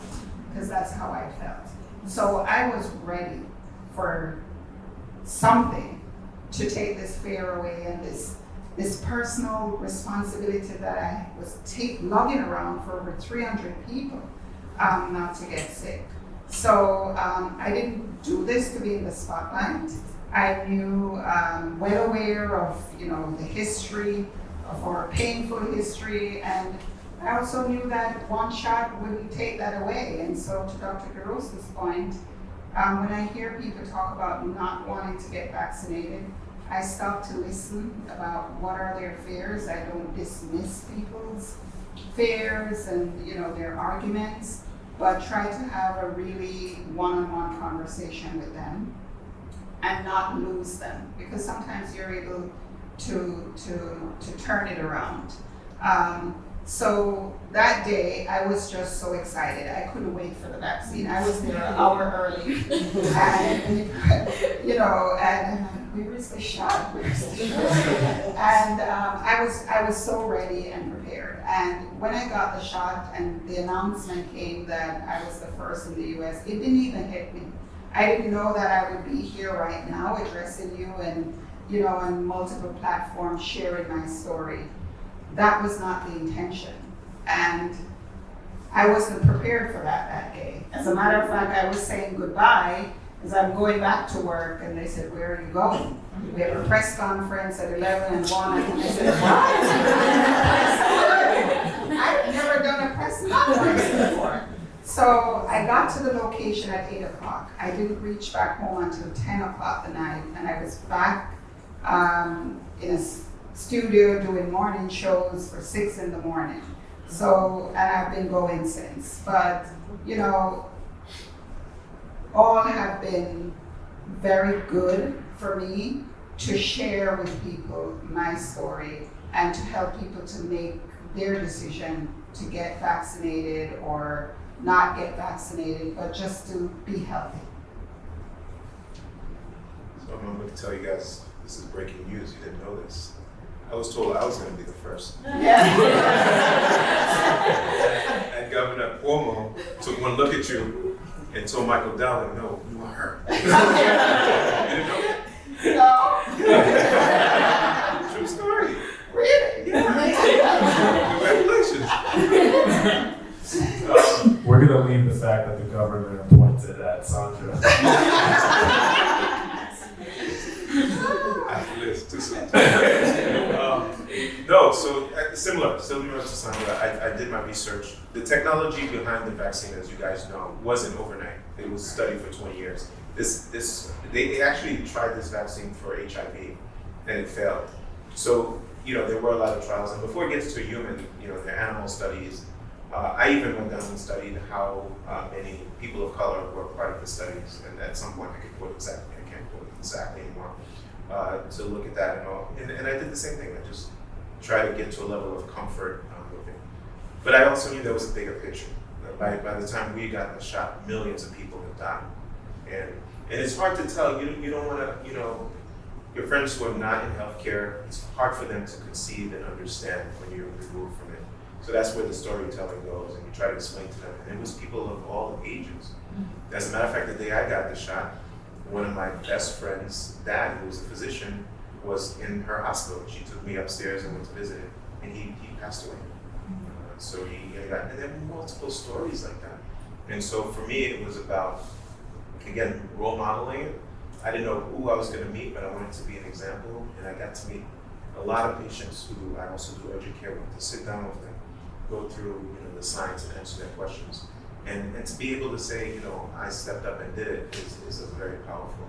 because that's how I felt. So I was ready for something to take this fear away and this personal responsibility that I was lugging around for over 300 people, not to get sick. So I didn't do this to be in the spotlight. I knew, well aware of, the history, of our painful history, and I also knew that one shot wouldn't take that away. And so to Dr. DeRosa's point, when I hear people talk about not wanting to get vaccinated, I stop to listen about what are their fears. I don't dismiss people's fears and their arguments, but try to have a really one-on-one conversation with them and not lose them, because sometimes you're able to turn it around. So that day, I was just so excited. I couldn't wait for the vaccine. I was there an hour early, and and where is the shot? Where's the shot? And I was so ready and prepared. And when I got the shot and the announcement came that I was the first in the U.S., it didn't even hit me. I didn't know that I would be here right now addressing you and on multiple platforms sharing my story. That was not the intention. And I wasn't prepared for that day. As a matter of fact, I was saying goodbye as I'm going back to work, and they said, where are you going? We have a press conference at 11 and 1, and I said, what? I've never done a press conference before. So I got to the location at 8 o'clock. I didn't reach back home until 10 o'clock the night, and I was back in a studio doing morning shows for 6 in the morning. So, and I've been going since. But, all have been very good for me to share with people my story and to help people to make their decision to get vaccinated or not get vaccinated, but just to be healthy. So I'm going to tell you guys, this is breaking news. You didn't know this. I was told I was going to be the first. Yeah. And Governor Cuomo took one look at you and told Michael Dowling, no, you are her. You didn't know that? No. True story. Really? Congratulations. We're gonna leave the fact that the governor pointed at Sandra. After this, too soon. No, so similar to Sandra, I did my research. The technology behind the vaccine, as you guys know, wasn't overnight. It was studied for 20 years. They actually tried this vaccine for HIV, and it failed. So, there were a lot of trials, and before it gets to human, the animal studies, I even went down and studied how many people of color were part of the studies, and at some point I can't quote exactly anymore, to look at that and all. And I did the same thing. I just tried to get to a level of comfort with it. But I also knew there was a bigger picture. By the time we got the shot, millions of people have died. And it's hard to tell. You don't want to, your friends who are not in healthcare, it's hard for them to conceive and understand when you're removed from it. So that's where the storytelling goes, and you try to explain to them. And it was people of all ages. As a matter of fact, the day I got the shot, one of my best friends' dad, who was a physician, was in her hospital. She took me upstairs and went to visit him, and he passed away. So he got, and there were multiple stories like that. And so for me, it was about, again, role modeling it. I didn't know who I was going to meet, but I wanted to be an example, and I got to meet a lot of patients who I also do urgent care with, to sit down with them, go through the science and answer their questions. And to be able to say, I stepped up and did it is a very powerful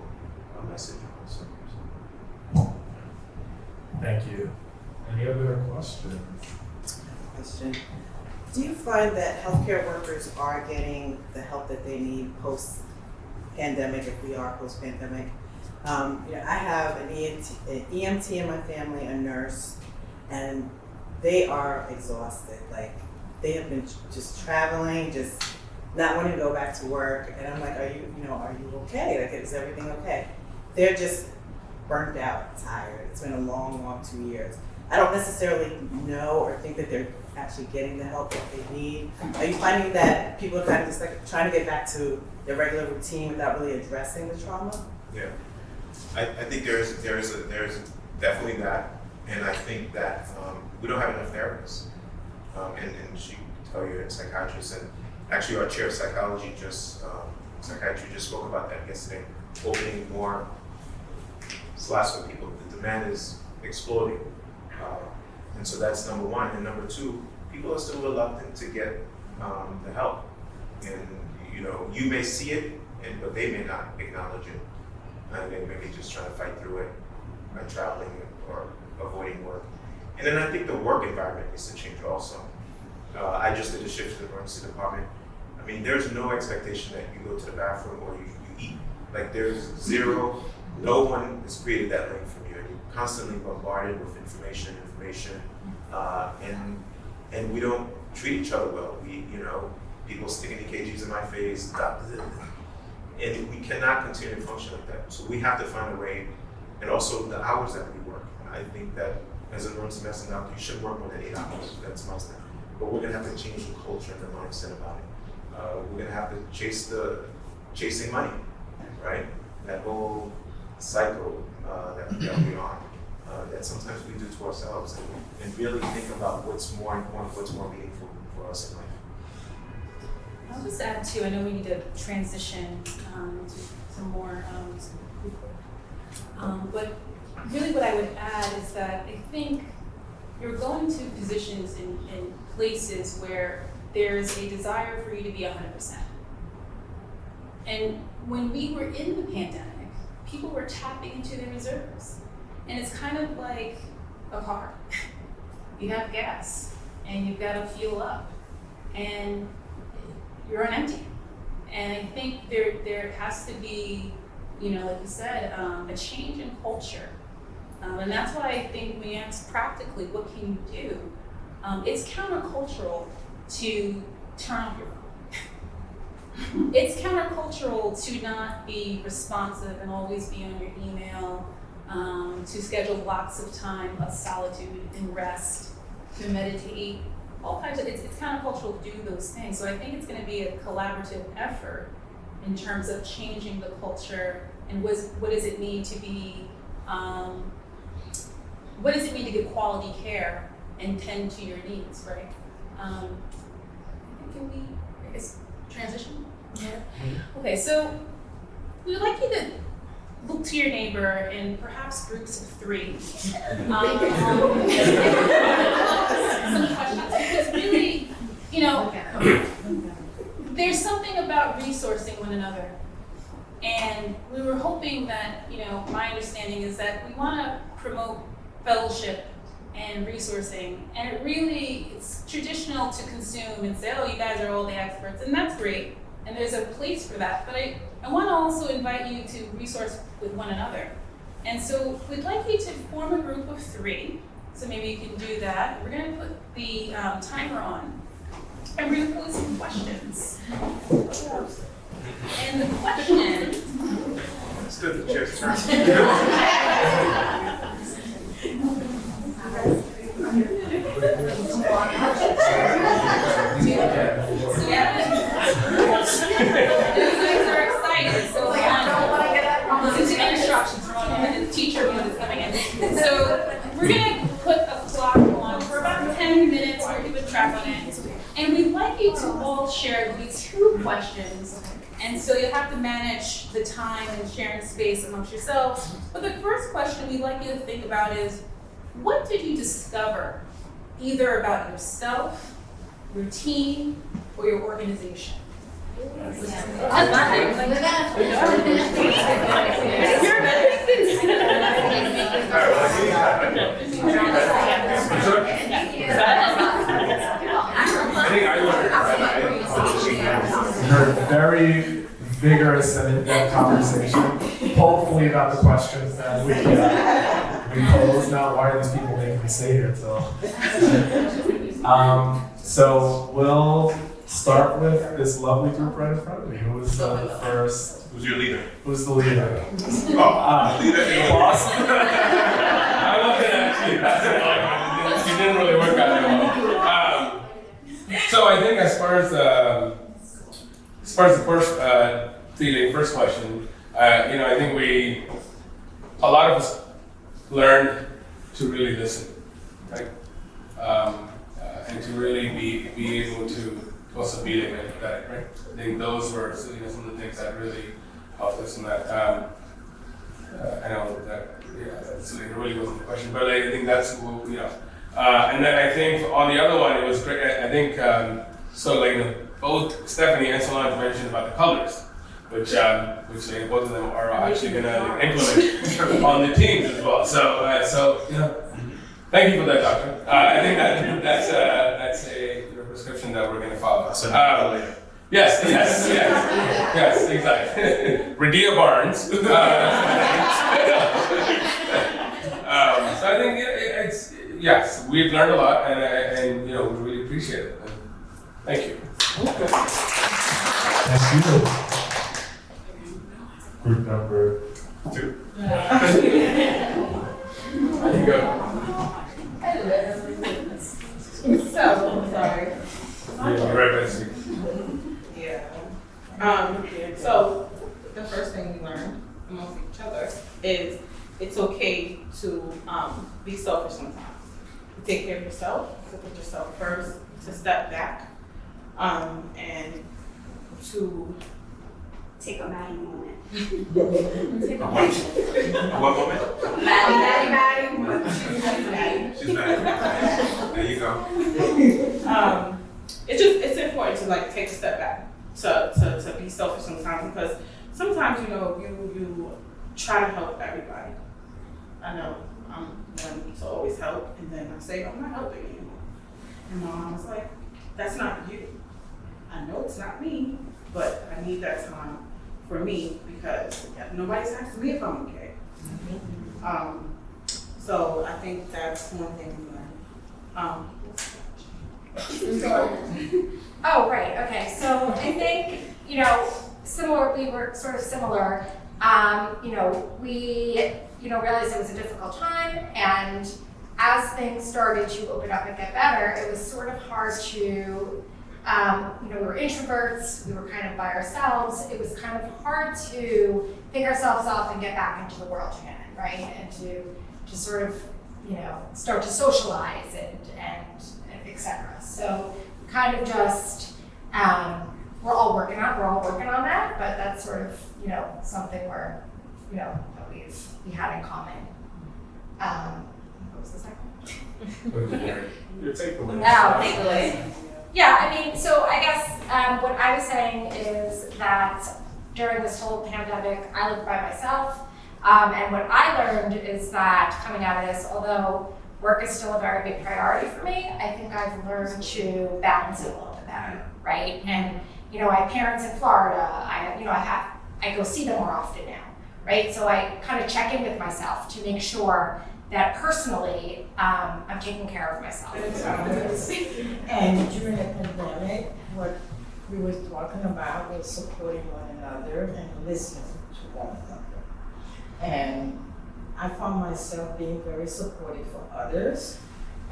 message. Thank you. Any other questions? Question. Do you find that healthcare workers are getting the help that they need post-pandemic, if we are post-pandemic? I have an EMT in my family, a nurse, and they are exhausted. Like, they have been just traveling, just not wanting to go back to work. And I'm like, are you okay? Like, is everything okay? They're just burnt out, tired. It's been a long 2 years. I don't necessarily know or think that they're actually getting the help that they need. Are you finding that people are kind of just like trying to get back to their regular routine without really addressing the trauma? Yeah, I think there's definitely that, and I think that we don't have enough therapists. And she can tell you, a psychiatrist, and actually our chair of psychiatry just spoke about that yesterday, opening more slots for people. The demand is exploding. And so that's number one. And number two, people are still reluctant to get the help. And you may see it, but they may not acknowledge it. And they may be just trying to fight through it by traveling or avoiding work. And then I think the work environment needs to change also. I just did a shift to the emergency department. I mean, there's no expectation that you go to the bathroom or you eat. Like, there's zero, no one has created that lane for you. And you're constantly bombarded with information, and we don't treat each other well. People sticking EKGs in my face, and we cannot continue to function like that. So we have to find a way, and also the hours that we work. I think that as an emergency medicine doctor, you should work more than 8 hours. That's my standard. But we're gonna have to change the culture and the mindset about it. We're gonna have to chasing money, right? That whole cycle that we're on, that sometimes we do to ourselves, and really think about what's more important, what's more meaningful for us in life. I'll just add too, I know we need to transition to some more but really what I would add is that I think you're going to positions in places where there's a desire for you to be 100%. And when we were in the pandemic, people were tapping into their reserves. And it's kind of like a car. You have gas and you've got to fuel up and you're on empty. And I think there has to be, like you said, a change in culture. And that's why I think when you ask practically, what can you do? It's countercultural to turn off your phone. It's countercultural to not be responsive and always be on your email, to schedule blocks of time of solitude and rest, to meditate, all kinds of, it's countercultural to do those things. So I think it's gonna be a collaborative effort in terms of changing the culture and what does it mean to be, what does it mean to give quality care and tend to your needs, right? Can we, I guess, transition? Yeah. Okay, so we would like you to look to your neighbor in perhaps groups of 3. Some questions, because really, there's something about resourcing one another. And we were hoping that, my understanding is that we want to promote fellowship and resourcing, and it's traditional to consume and say, oh, you guys are all the experts, and that's great, and there's a place for that, but I want to also invite you to resource with one another. And so we'd like you to form a group of 3, so maybe you can do that. We're going to put the timer on, and we're going to pose some questions. And the question... It's good, the chair's turn. Instructions from the teacher is coming in. So we're going to put a clock on for about 10 minutes. We're keeping track on it. And we'd like you to all share at least 2 questions. And so you'll have to manage the time and sharing space amongst yourselves. But the first question we'd like you to think about is, what did you discover either about yourself, your team, or your organization? Very vigorous and in-depth conversation, hopefully about the questions that we We closed now. Why are these people making me stay here till? So we'll start with this lovely group right in front of me. Who was the first? Who's your leader? Who's the leader? Oh, the leader in the Boss. I love it actually. It didn't really work out that well. So I think as far as the first first question, I think a lot of us learned to really listen, right? And to really be able to also be empathetic, right? I think those were some of the things that really helped us in that. I know that it really wasn't the question, but I think that's and then I think on the other one it was great. I think both Stephanie and Solange mentioned about the colors, which both of them are actually going to implement on the teams as well. So thank you for that, Doctor. I think that's a prescription that we're going to follow. Yes, exactly. Radia Barnes. So I think it's yes, we've learned a lot, and we really appreciate it. Thank you. Thank you. Group number 2. There you go. So, sorry. You're right, Betsy. So the first thing we learned amongst each other is it's okay to be selfish sometimes. To take care of yourself, to put yourself first, to step back, and to take a Maddie moment. take a What moment? Maddie. She's mad. There you go. It's important to take a step back, to be selfish sometimes, because sometimes you try to help everybody. I know I'm one to always help, and then I say I'm not helping you anymore. And my mom was like, "That's not you. I know it's not me, but I need that time for me because nobody's asking me if I'm okay." So I think that's one thing we learned. Oh, right, okay, so I think, we were sort of similar. We, realized it was a difficult time, and as things started to open up and get better, it was sort of hard to, we were introverts, we were kind of by ourselves. It was kind of hard to pick ourselves up and get back into the world again, right? And to sort of, start to socialize and et cetera. So kind of just, we're all working on that, but that's sort of, something that we had in common. What was the second? Your takeaway. Takeaway. Yeah, so I guess what I was saying is that during this whole pandemic, I lived by myself. And what I learned is that coming out of this, although work is still a very big priority for me, I think I've learned to balance it a little bit better, right? And, I have parents in Florida. I go see them more often now, right? So I kind of check in with myself to make sure that personally, I'm taking care of myself. And during the pandemic, what we were talking about was supporting one another and listening to one another. And I found myself being very supportive for others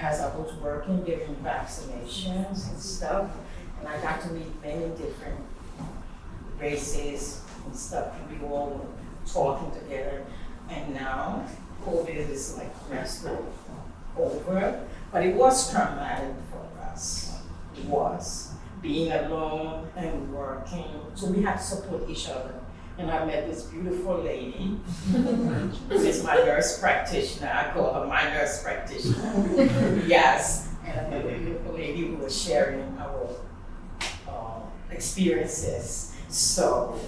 as I was working, giving vaccinations and stuff. And I got to meet many different races and stuff, and we all were talking together. And now COVID is rest over, but it was traumatic for us. It was being alone and working, so we had to support each other. And I met this beautiful lady, who is my nurse practitioner. I call her my nurse practitioner. Yes, and I met a beautiful lady who was sharing our experiences. So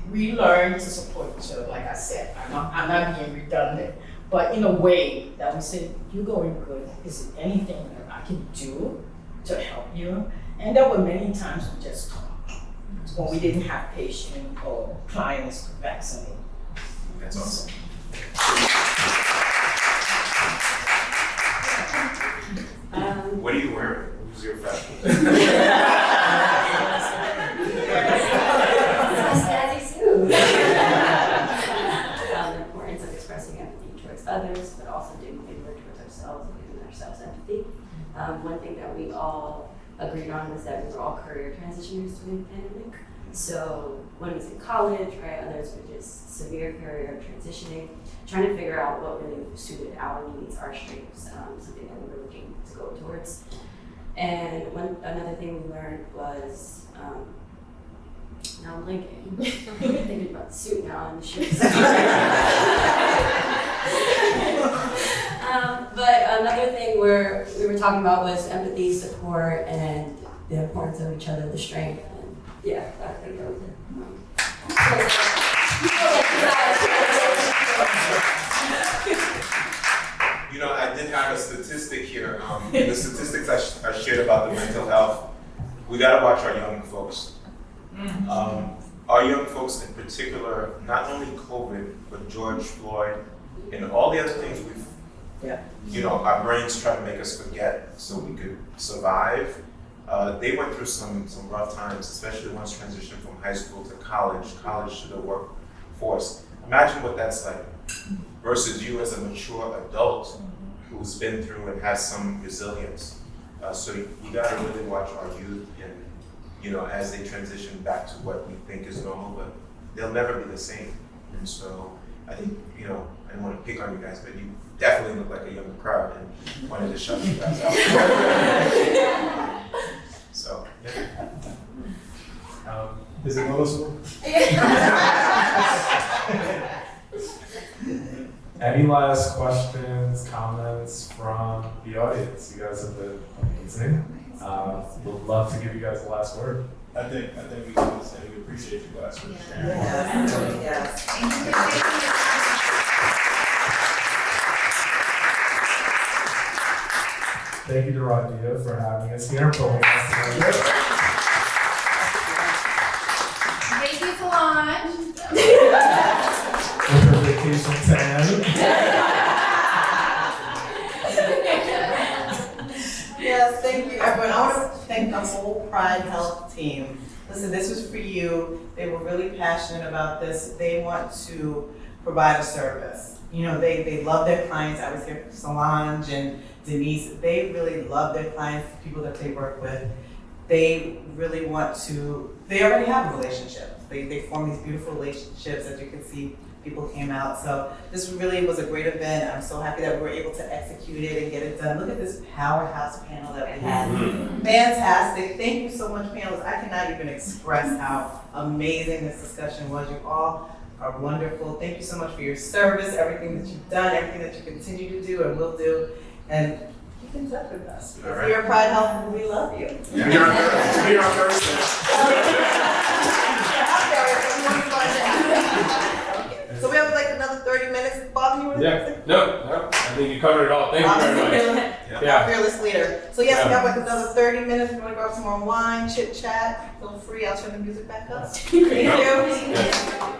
we learned to support each other. Like I said, I'm not being redundant, but in a way that we said, "You're going good. Is there anything that I can do to help you?" And there were many times we just talked when we didn't have patients or clients to vaccinate. That's awesome. expressing empathy towards others, but also doing inward towards ourselves and giving ourselves empathy. One thing that we all agreed on was that we were all career transitioners during the pandemic. So one was in college, right? Others were just severe career transitioning, trying to figure out what really suited our needs, our strengths, something that we were looking to go towards. And another thing we learned was, now I'm blinking. I'm thinking about the suit now and the shoes. But another thing we were talking about was empathy, support, and the importance of each other, the strength. And yeah, I think that was it. You know, I did have a statistic here. The statistics I shared about the mental health, we gotta watch our young folks. Our young folks in particular, not only COVID, but George Floyd, and all the other things you know, our brains try to make us forget so we could survive. They went through some rough times, especially once transitioned from high school to college to the workforce. Imagine what that's like versus you as a mature adult who's been through and has some resilience. So we gotta really watch our youth and, you know, as they transition back to what we think is normal, but they'll never be the same. And so I think, you know, I don't want to pick on you guys, but you definitely look like a younger crowd and wanted to shut you guys out. So, yeah. Is it noticeable? Any last questions, comments from the audience? You guys have been amazing. Would love to give you guys the last word. I think we can say we appreciate you guys for sharing. Yes. Thank you to Radia for having us here, pulling us together. Thank you, Solange. With her vacation tan. Yes, thank you, everyone. I want to thank the whole Pride Health team. Listen, this was for you. They were really passionate about this. They want to provide a service. You know, they love their clients. I was here for Solange and Denise. They really love their clients, the people that they work with. They really want to, they already have a relationship. They form these beautiful relationships. As you can see, people came out. So this really was a great event. I'm so happy that we were able to execute it and get it done. Look at this powerhouse panel that we had. Fantastic. Thank you so much, panelists. I cannot even express how amazing this discussion was. You all are wonderful. Thank you so much for your service, everything that you've done, everything that you continue to do and will do. And keep in touch with us. If you're a Pride Health, we love you. Here on Thursday. So we have like another 30 minutes. Bob, you want to Yeah. No. I think you covered it all. Thank you very much. Our fearless leader. So yes, we have like another 30 minutes. If you want to grab some more wine, chit chat, feel free. I'll turn the music back up. Thank you.